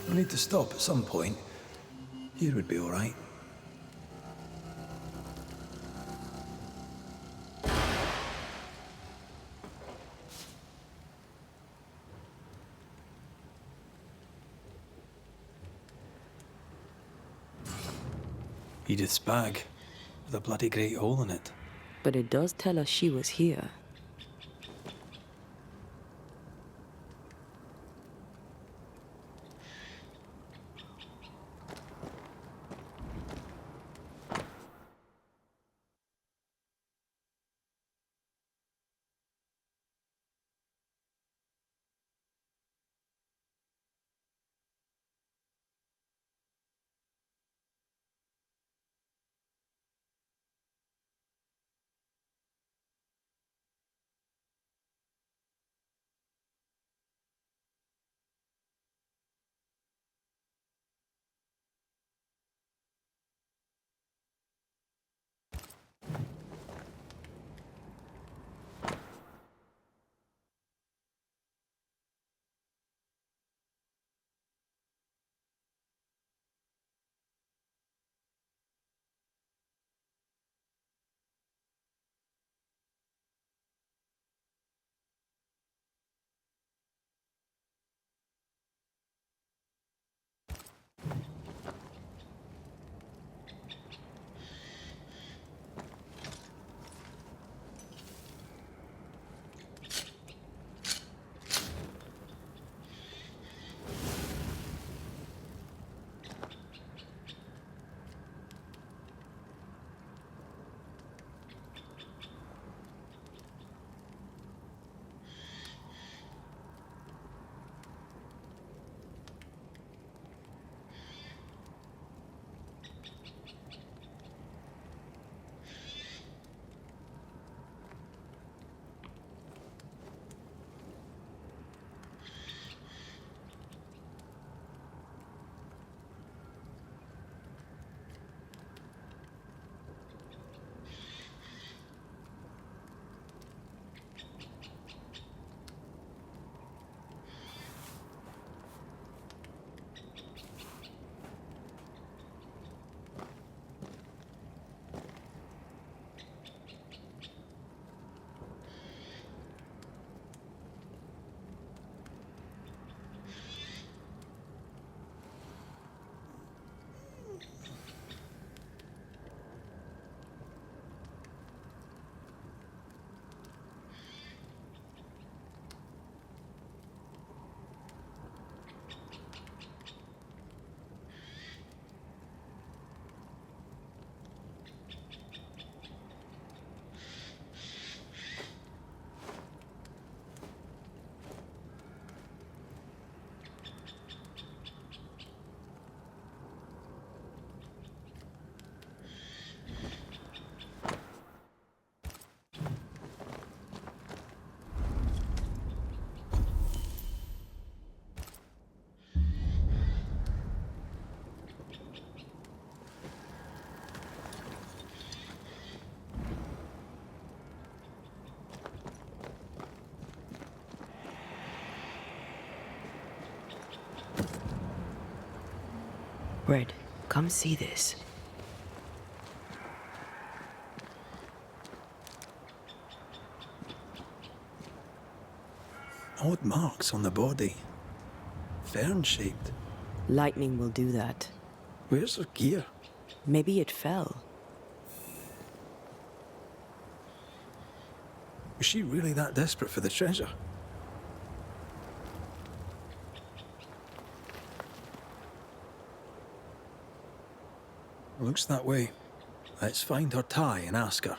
We need to stop at some point. Here would be all right. Edith's bag, with a bloody great hole in it. But it does tell us she was here. Red, come see this. Odd marks on the body. Fern-shaped. Lightning will do that. Where's her gear? Maybe it fell. Was she really that desperate for the treasure? Looks that way. Let's find her tie and ask her.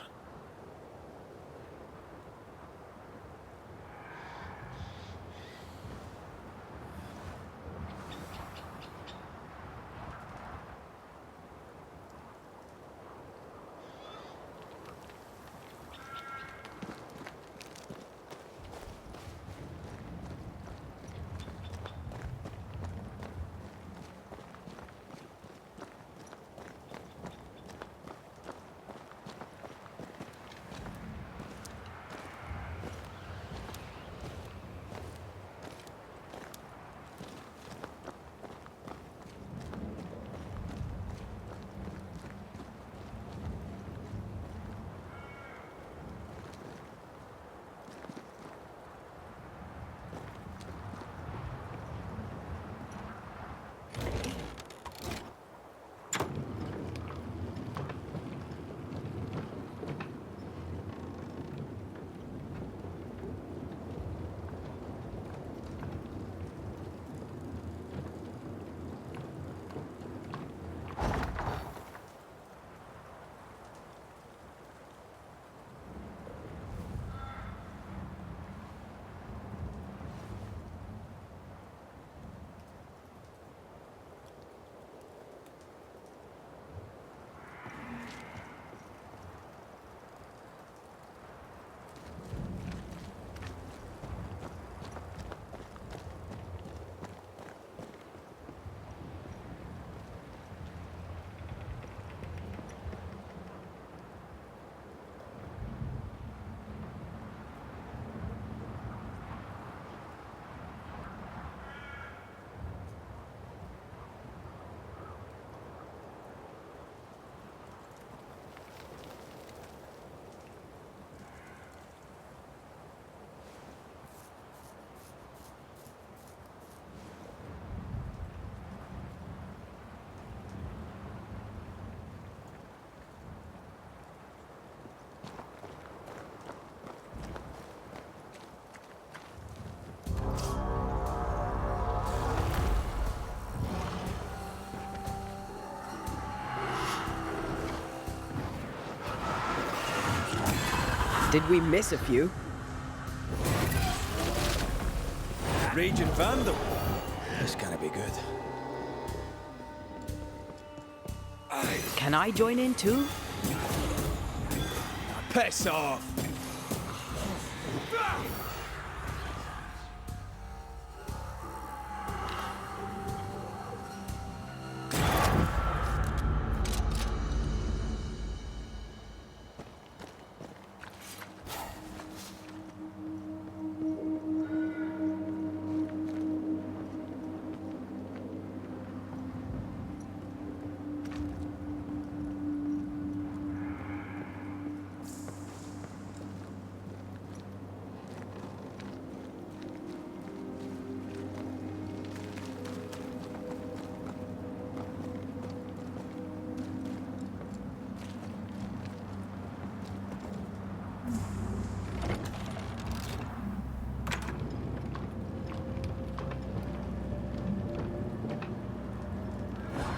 Did we miss a few? Raging Vandal. This can't be good. Can I join in too? Piss off!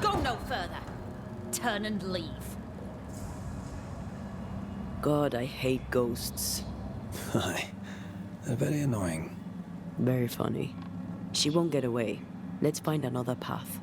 Go no further. Turn and leave. God, I hate ghosts. Aye. They're very annoying. Very funny. She won't get away. Let's find another path.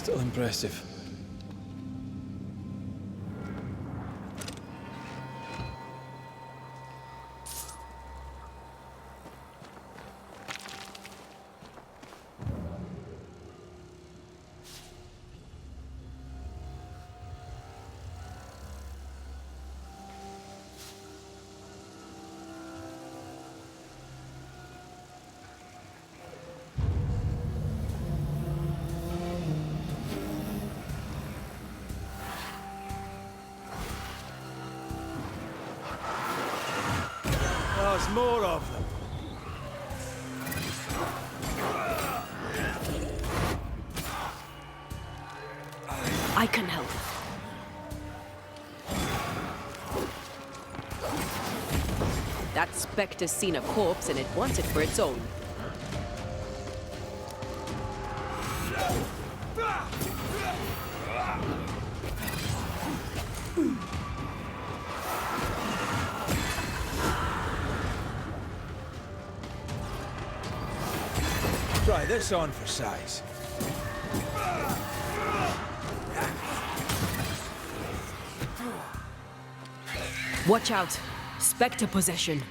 Still impressive. There's more of them. I can help. That spectre's seen a corpse and it wants it for its own. Try this on for size. Watch out! Spectre possession.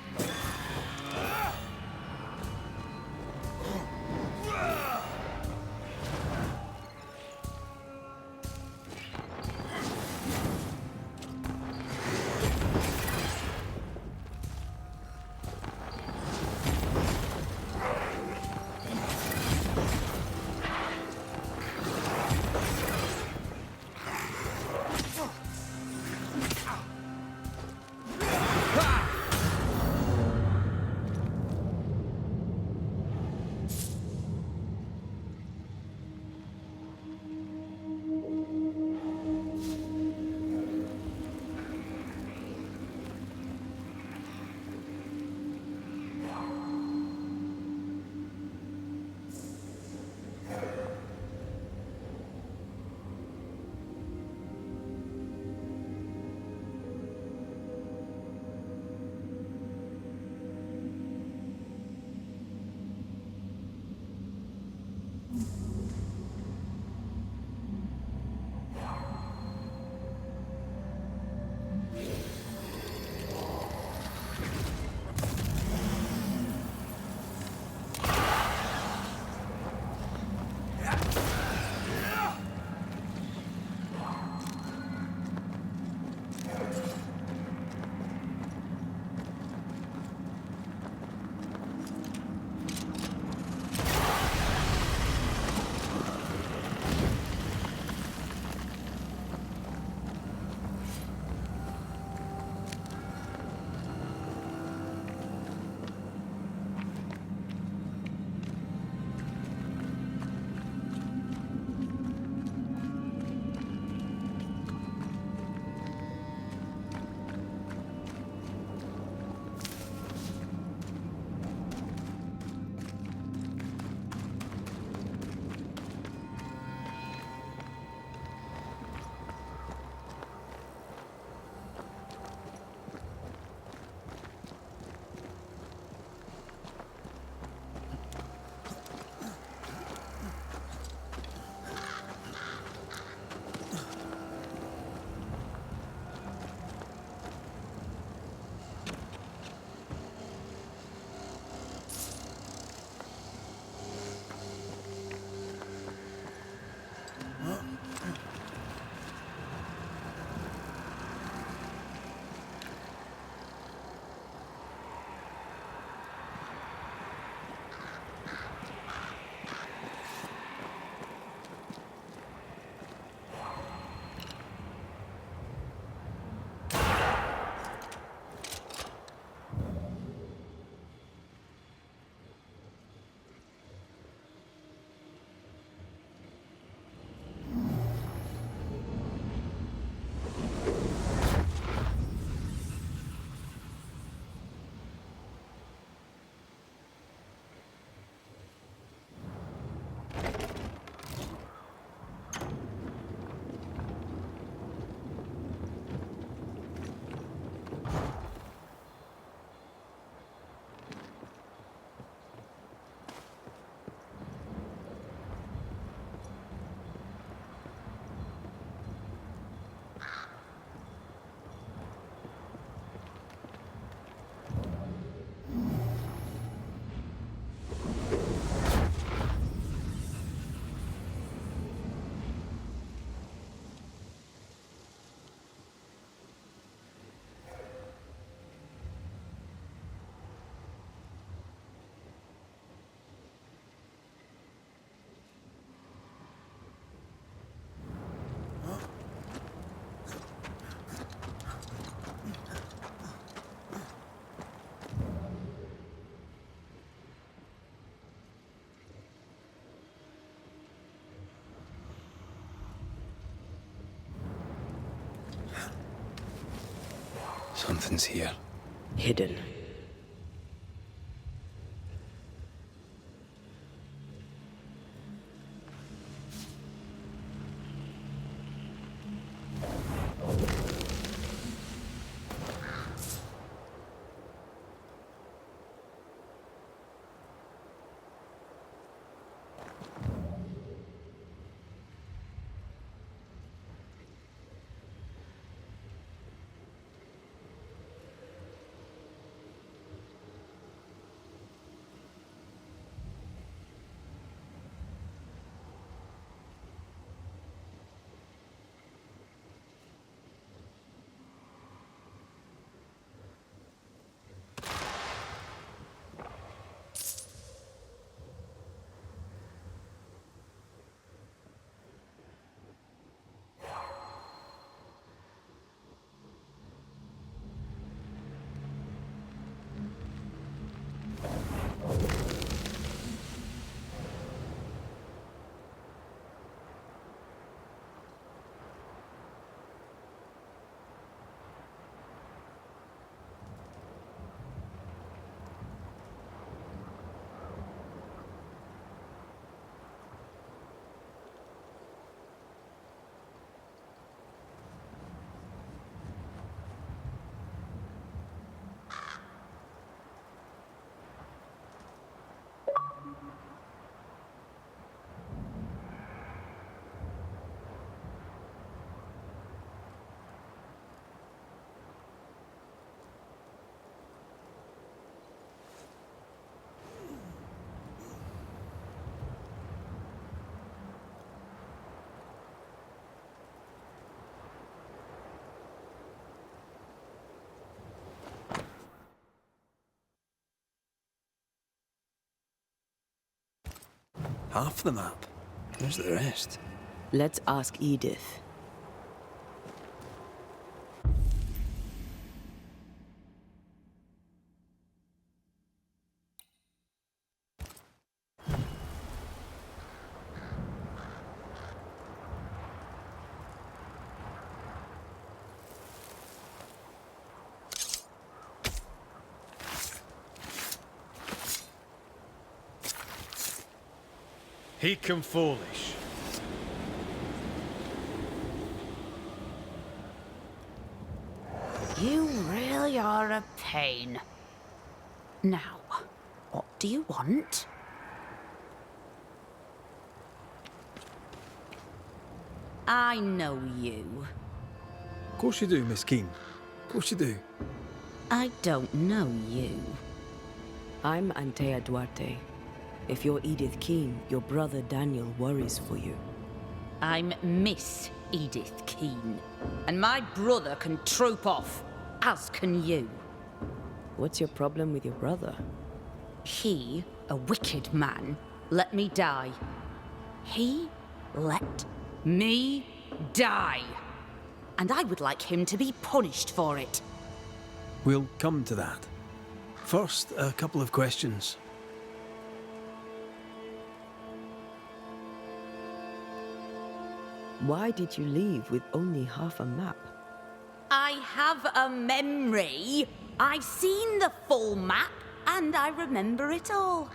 Something's here. Hidden. Half the map. Where's the rest? Let's ask Edith. He come foolish. You really are a pain. Now, what do you want? I know you. Of course you do, Miss Keene. Of course you do. I don't know you. I'm Antea Duarte. If you're Edith Keene, your brother Daniel worries for you. I'm Miss Edith Keene, and my brother can troop off, as can you. What's your problem with your brother? He, a wicked man, let me die. He let me die. And I would like him to be punished for it. We'll come to that. First, a couple of questions. Why did you leave with only half a map? I have a memory. I've seen the full map, and I remember it all.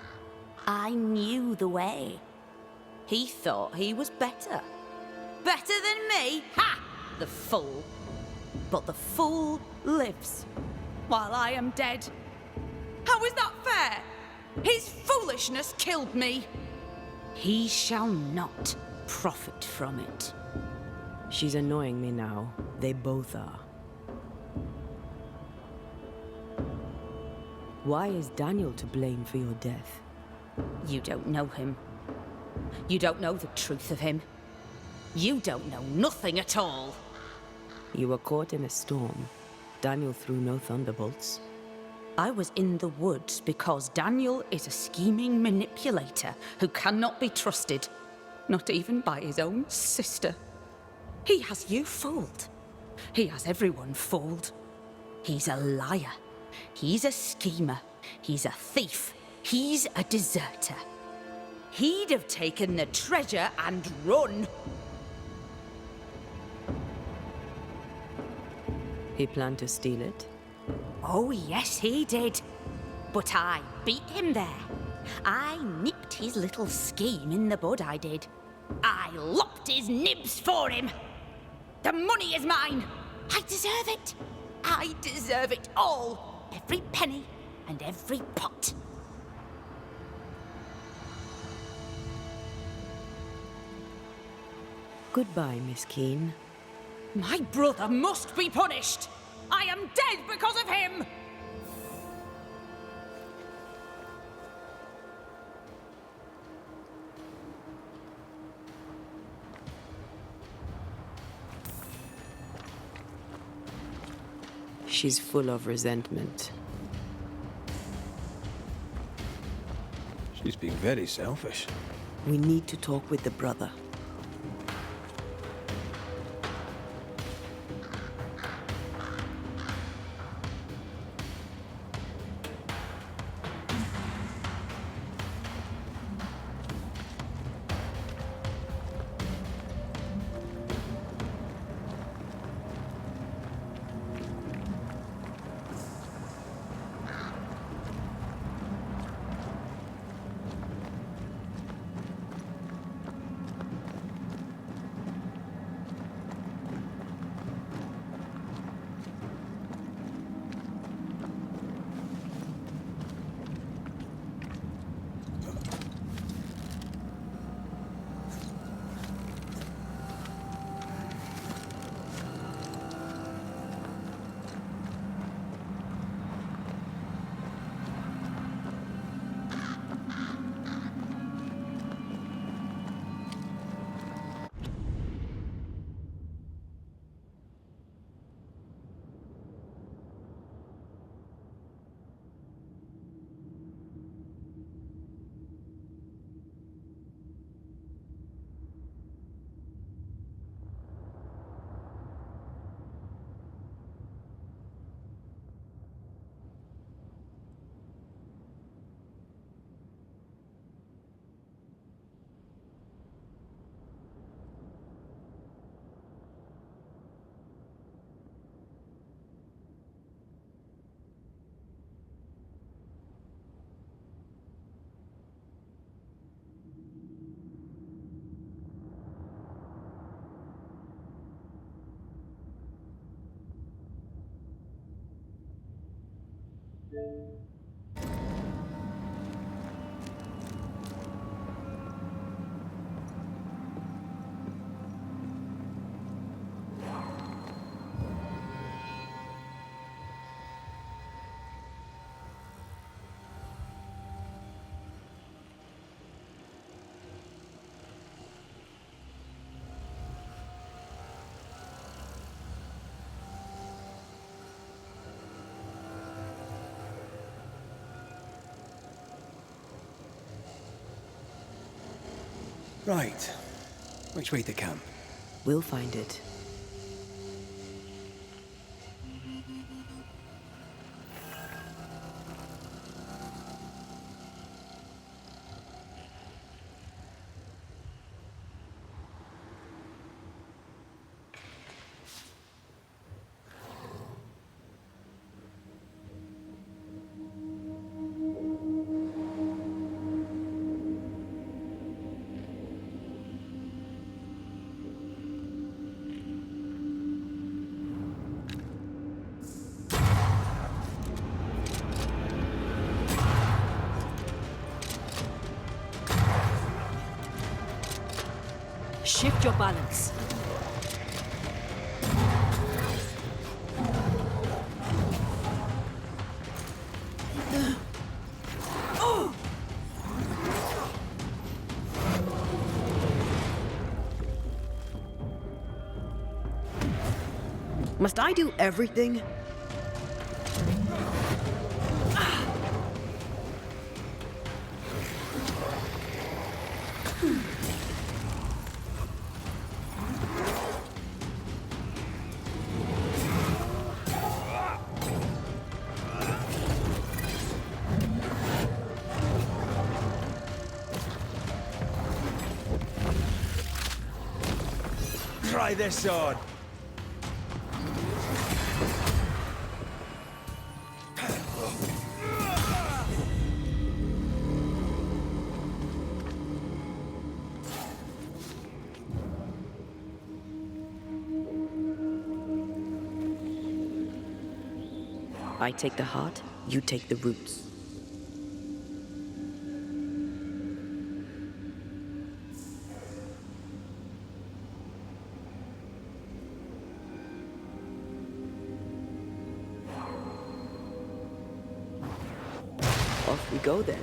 I knew the way. He thought he was better. Better than me? Ha! The fool. But the fool lives, while I am dead. How is that fair? His foolishness killed me. He shall not profit from it. She's annoying me now. They both are. Why is Daniel to blame for your death? You don't know him. You don't know the truth of him. You don't know nothing at all. You were caught in a storm. Daniel threw no thunderbolts. I was in the woods because Daniel is a scheming manipulator who cannot be trusted. Not even by his own sister. He has you fooled. He has everyone fooled. He's a liar. He's a schemer. He's a thief. He's a deserter. He'd have taken the treasure and run. He planned to steal it? Oh, yes, he did. But I beat him there. I nipped his little scheme in the bud, I did. I lopped his nibs for him. The money is mine. I deserve it. I deserve it all. Every penny and every pot. Goodbye, Miss Keene. My brother must be punished. I am dead because of him. She's full of resentment. She's being very selfish. We need to talk with the brother. Right. Which way to camp? We'll find it. Shift your balance. Must I do everything? Try this on. I take the heart, you take the roots. Off we go then.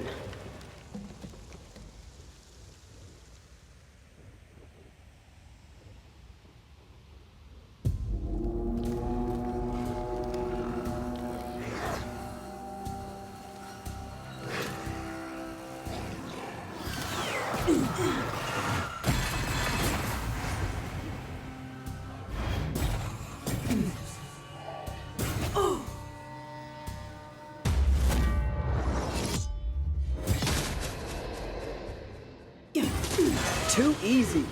Too easy.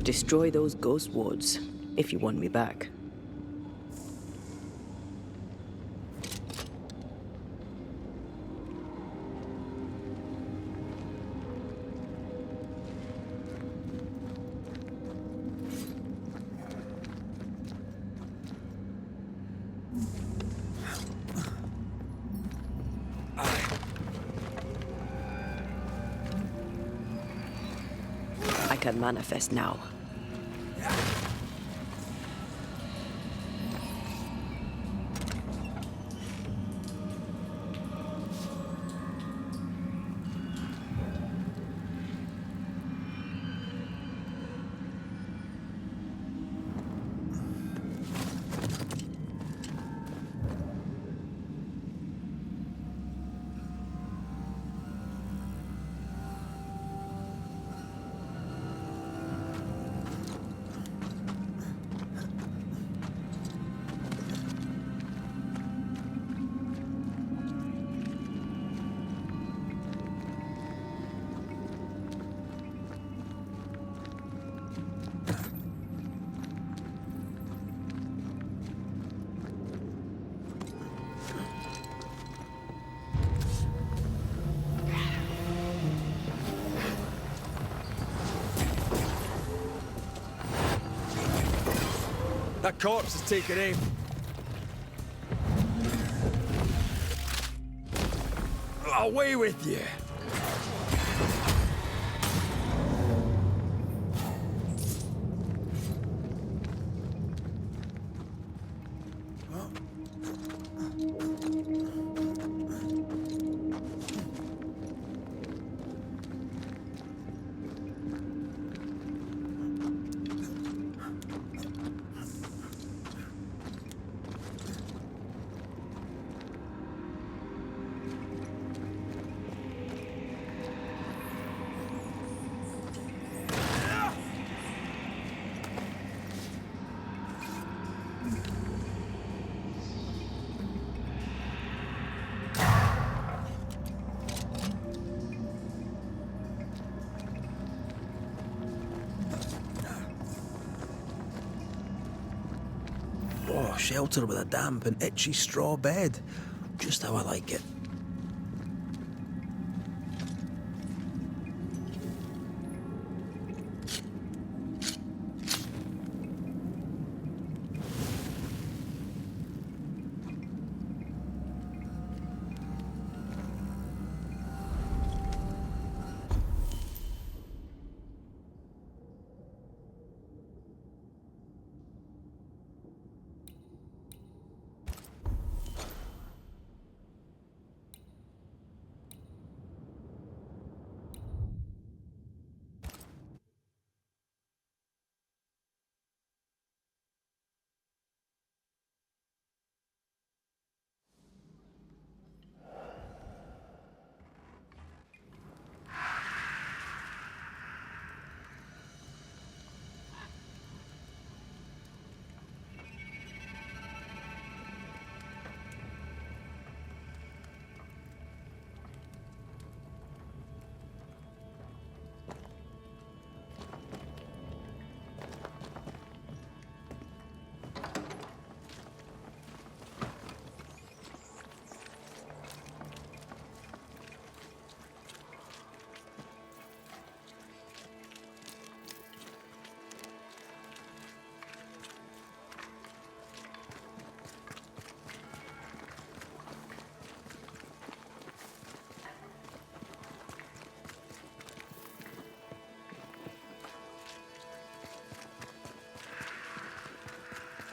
Destroy those ghost wards, if you want me back. I can manifest now. That corpse is taking aim. Away with you! Oh, shelter with a damp and itchy straw bed. Just how I like it.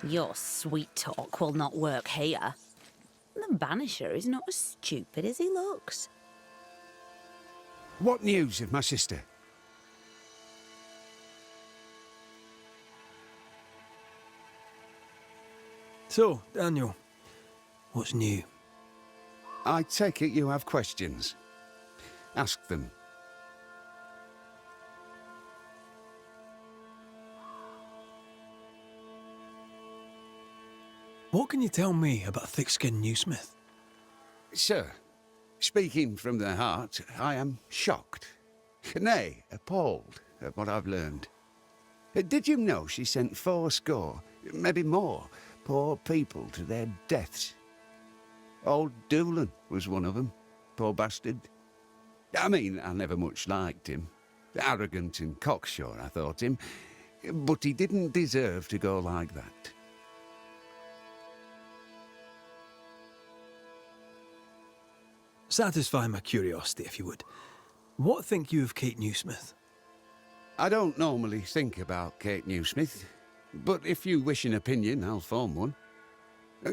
Your sweet talk will not work here. The Banisher is not as stupid as he looks. What news of my sister? So, Daniel, what's new? I take it you have questions. Ask them. What can you tell me about thick-skinned Newsmith? Sir, speaking from the heart, I am shocked. Nay, appalled at what I've learned. Did you know she sent 80, maybe more, poor people to their deaths? Old Doolan was one of them, poor bastard. I mean, I never much liked him. Arrogant and cocksure, I thought him. But he didn't deserve to go like that. Satisfy my curiosity, if you would. What think you of Kate Newsmith? I don't normally think about Kate Newsmith, but if you wish an opinion, I'll form one.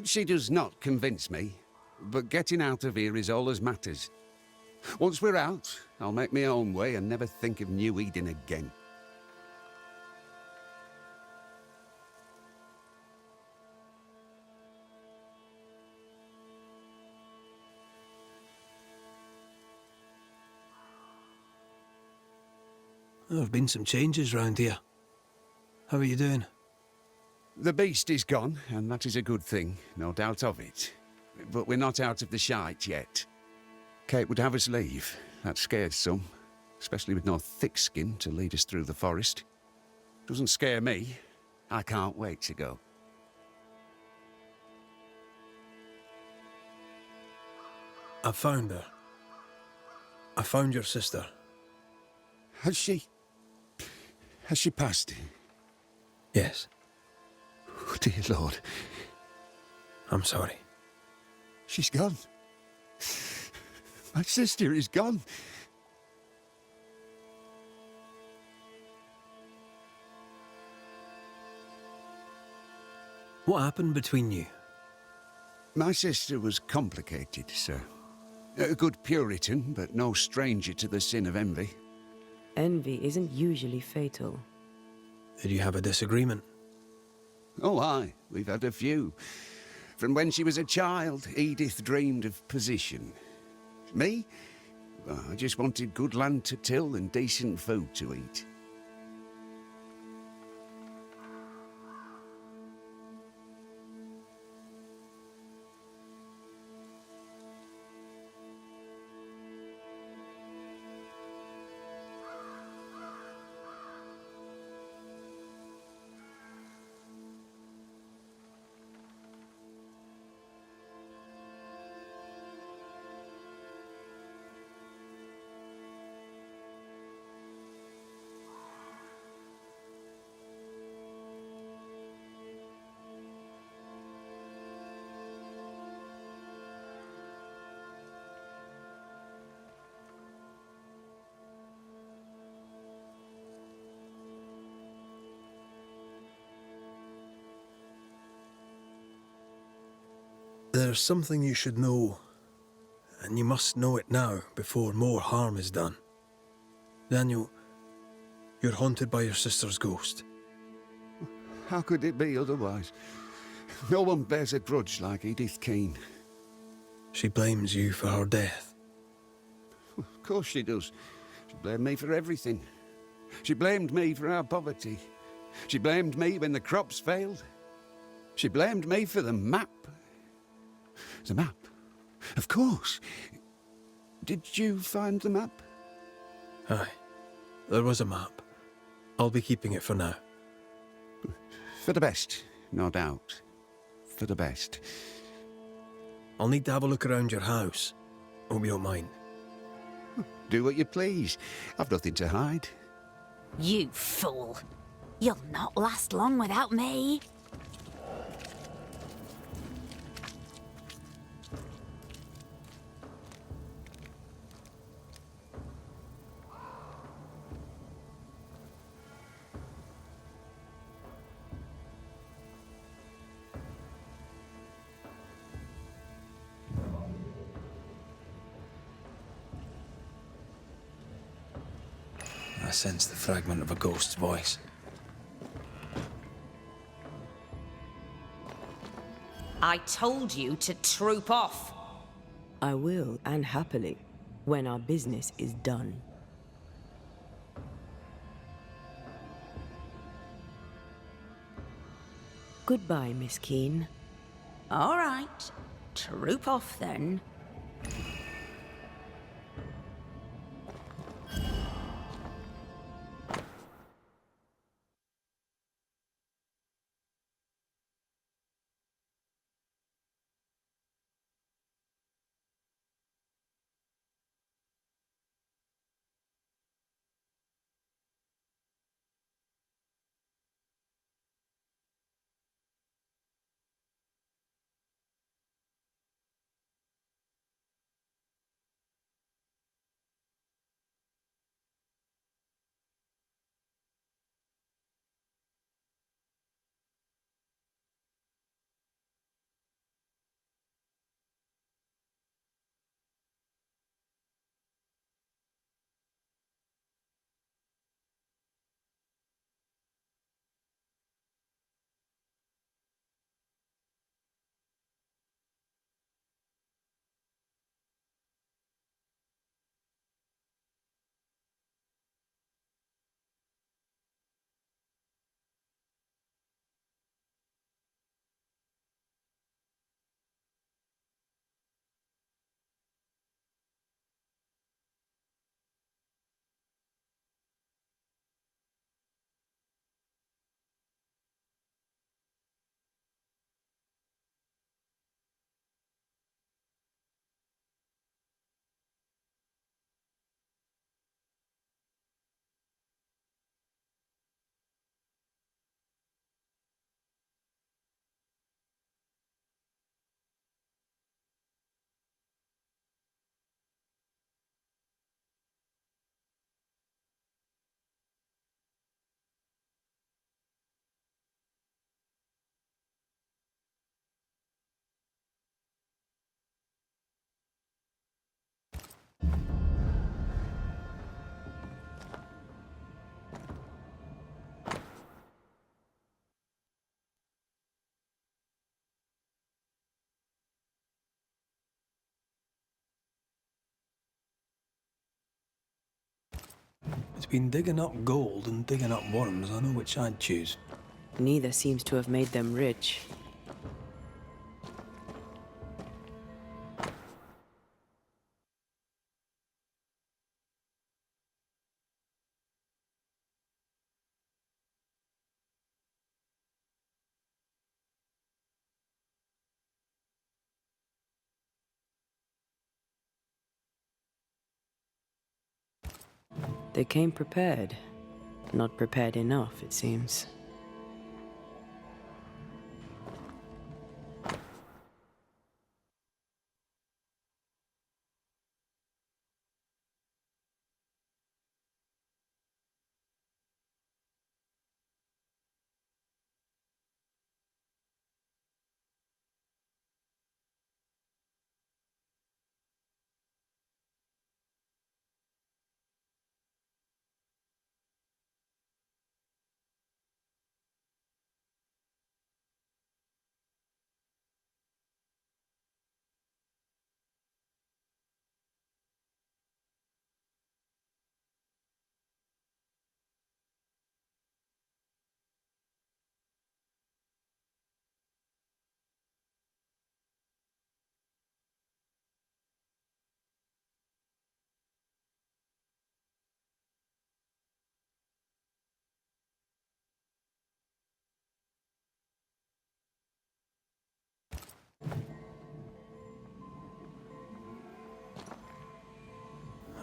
She does not convince me, but getting out of here is all that matters. Once we're out, I'll make my own way and never think of New Eden again. There have been some changes round here. How are you doing? The beast is gone, and that is a good thing, no doubt of it. But we're not out of the shite yet. Kate would have us leave. That scared some, especially with no thick skin to lead us through the forest. Doesn't scare me. I can't wait to go. I found her. I found your sister. Has she passed? Yes. Oh, dear Lord. I'm sorry. She's gone. My sister is gone. What happened between you? My sister was complicated, sir. A good Puritan, but no stranger to the sin of envy. Envy isn't usually fatal. Did you have a disagreement? Oh, aye. We've had a few. From when she was a child, Edith dreamed of position. Me? Well, I just wanted good land to till and decent food to eat. There's something you should know, and you must know it now before more harm is done. Daniel, you're haunted by your sister's ghost. How could it be otherwise? No one bears a grudge like Edith Keane. She blames you for her death. Of course she does. She blamed me for everything. She blamed me for our poverty. She blamed me when the crops failed. She blamed me for the map. The map? Of course. Did you find the map? Aye. There was a map. I'll be keeping it for now. For the best, no doubt. For the best. I'll need to have a look around your house. Hope you don't mind. Do what you please. I've nothing to hide. You fool. You'll not last long without me. sense the fragment of a ghost's voice. I told you to troop off. I will, and happily, when our business is done. Goodbye, Miss Keene. All right. Troop off then. Between digging up gold and digging up worms, I know which I'd choose. Neither seems to have made them rich. They came prepared. Not prepared enough, it seems.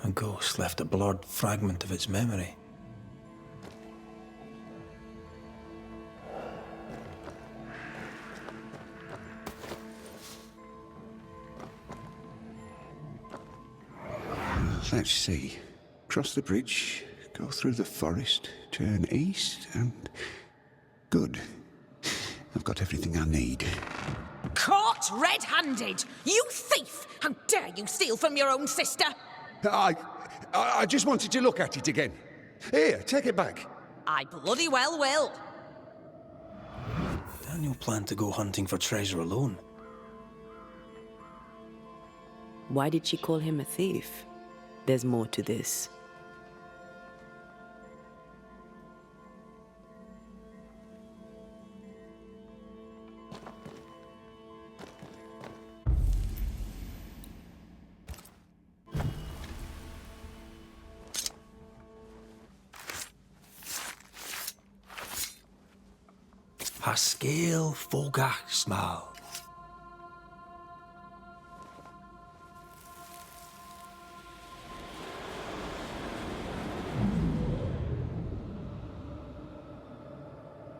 A ghost left a blurred fragment of its memory. Let's see. Cross the bridge, go through the forest, turn east, and... Good. I've got everything I need. Caught red-handed! You thief! How dare you steal from your own sister? I just wanted to look at it again. Here, take it back. I bloody well will. Daniel planned to go hunting for treasure alone. Why did she call him a thief? There's more to this. Pascal Fogasmal.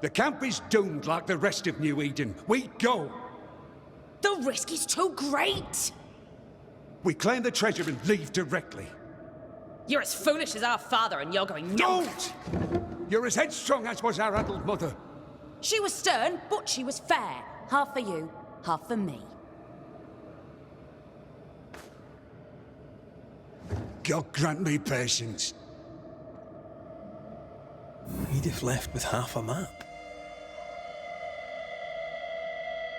The camp is doomed like the rest of New Eden. We go. The risk is too great. We claim the treasure and leave directly. You're as foolish as our father, and you're going no. Don't! You're as headstrong as was our adult mother. She was stern, but she was fair. Half for you, half for me. God grant me patience. Edith left with half a map.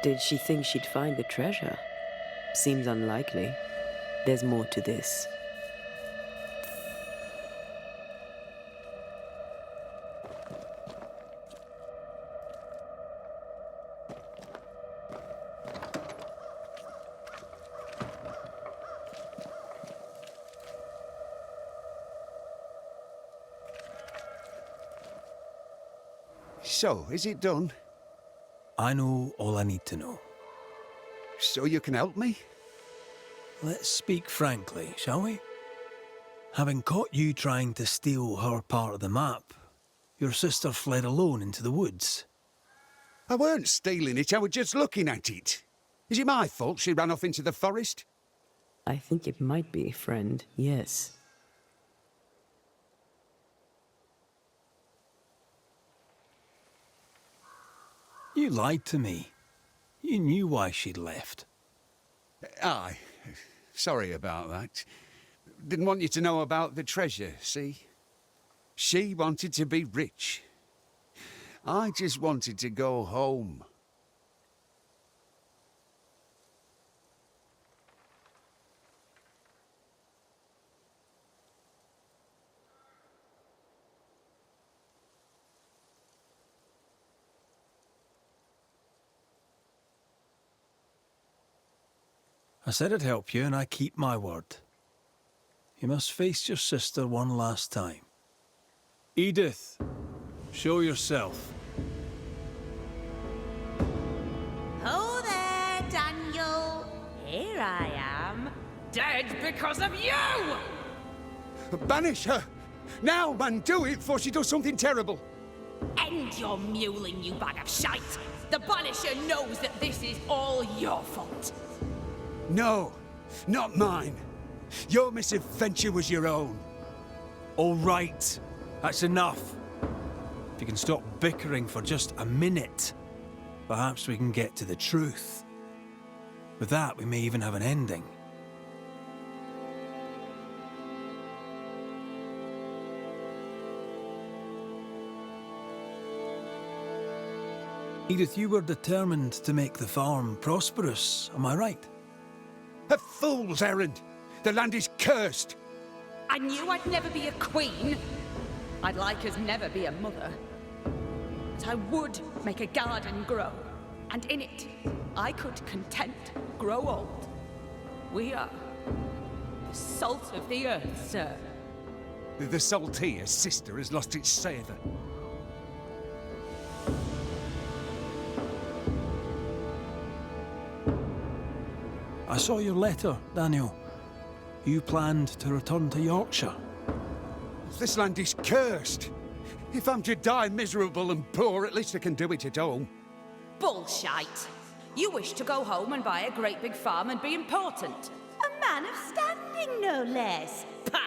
Did she think she'd find the treasure? Seems unlikely. There's more to this. So, is it done? I know all I need to know. So you can help me? Let's speak frankly, shall we? Having caught you trying to steal her part of the map, your sister fled alone into the woods. I weren't stealing it, I was just looking at it. Is it my fault she ran off into the forest? I think it might be, friend, yes. You lied to me. You knew why she'd left. Aye. Sorry about that. Didn't want you to know about the treasure, see? She wanted to be rich. I just wanted to go home. I said I'd help you, and I keep my word. You must face your sister one last time. Edith, show yourself. Oh there, Daniel. Here I am. Dead because of you! Banish her! Now, man, do it before she does something terrible. End your mewling, you bag of shite. The Banisher knows that this is all your fault. No, not mine. Your misadventure was your own. All right, that's enough. If you can stop bickering for just a minute, perhaps we can get to the truth. With that, we may even have an ending. Edith, you were determined to make the farm prosperous, am I right? A fool's errand! The land is cursed! I knew I'd never be a queen. I'd like as never be a mother. But I would make a garden grow, and in it, I could content grow old. We are the salt of the earth, sir. The saltier sister has lost its savour. I saw your letter, Daniel. You planned to return to Yorkshire. This land is cursed. If I'm to die miserable and poor, at least I can do it at home. Bullshite. You wish to go home and buy a great big farm and be important. A man of standing, no less. Pah!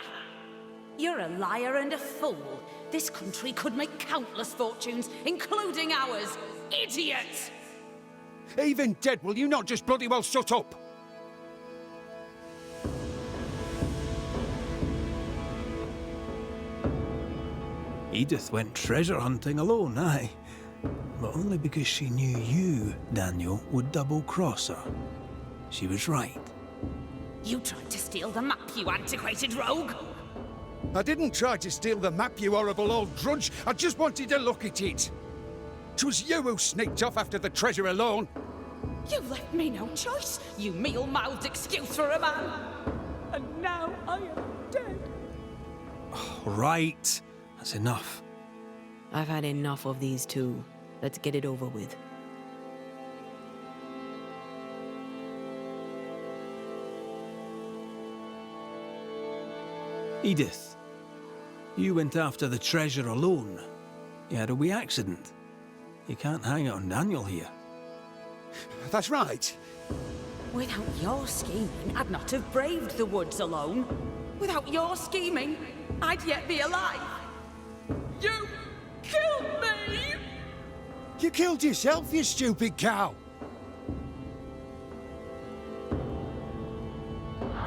You're a liar and a fool. This country could make countless fortunes, including ours. Idiot! Even dead, will you not just bloody well shut up? Edith went treasure hunting alone, aye. But only because she knew you, Daniel, would double-cross her. She was right. You tried to steal the map, you antiquated rogue! I didn't try to steal the map, you horrible old drudge. I just wanted to look at it. 'Twas you who sneaked off after the treasure alone. You left me no choice, you meal-mouthed excuse for a man. And now I am dead. Right. That's enough. I've had enough of these two. Let's get it over with. Edith, you went after the treasure alone. You had a wee accident. You can't hang it on Daniel here. That's right. Without your scheming, I'd not have braved the woods alone. Without your scheming, I'd yet be alive. You killed me! You killed yourself, you stupid cow.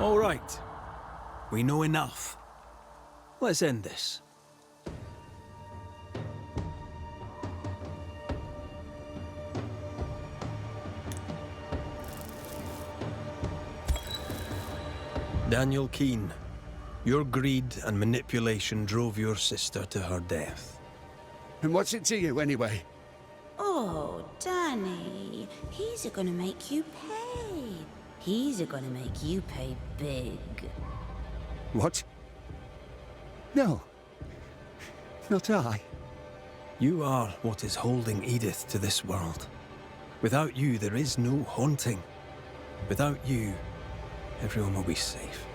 All right. We know enough. Let's end this. Daniel Keane, your greed and manipulation drove your sister to her death. And what's it to you, anyway? Oh, Danny, he's gonna make you pay. He's gonna make you pay big. What? No. Not I. You are what is holding Edith to this world. Without you, there is no haunting. Without you, everyone will be safe.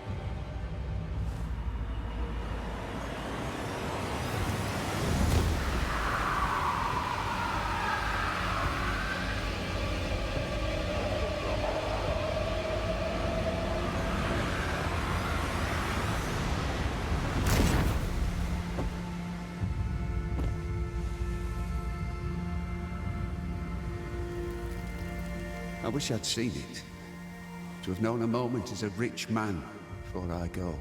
I wish I'd seen it. To have known a moment as a rich man before I go.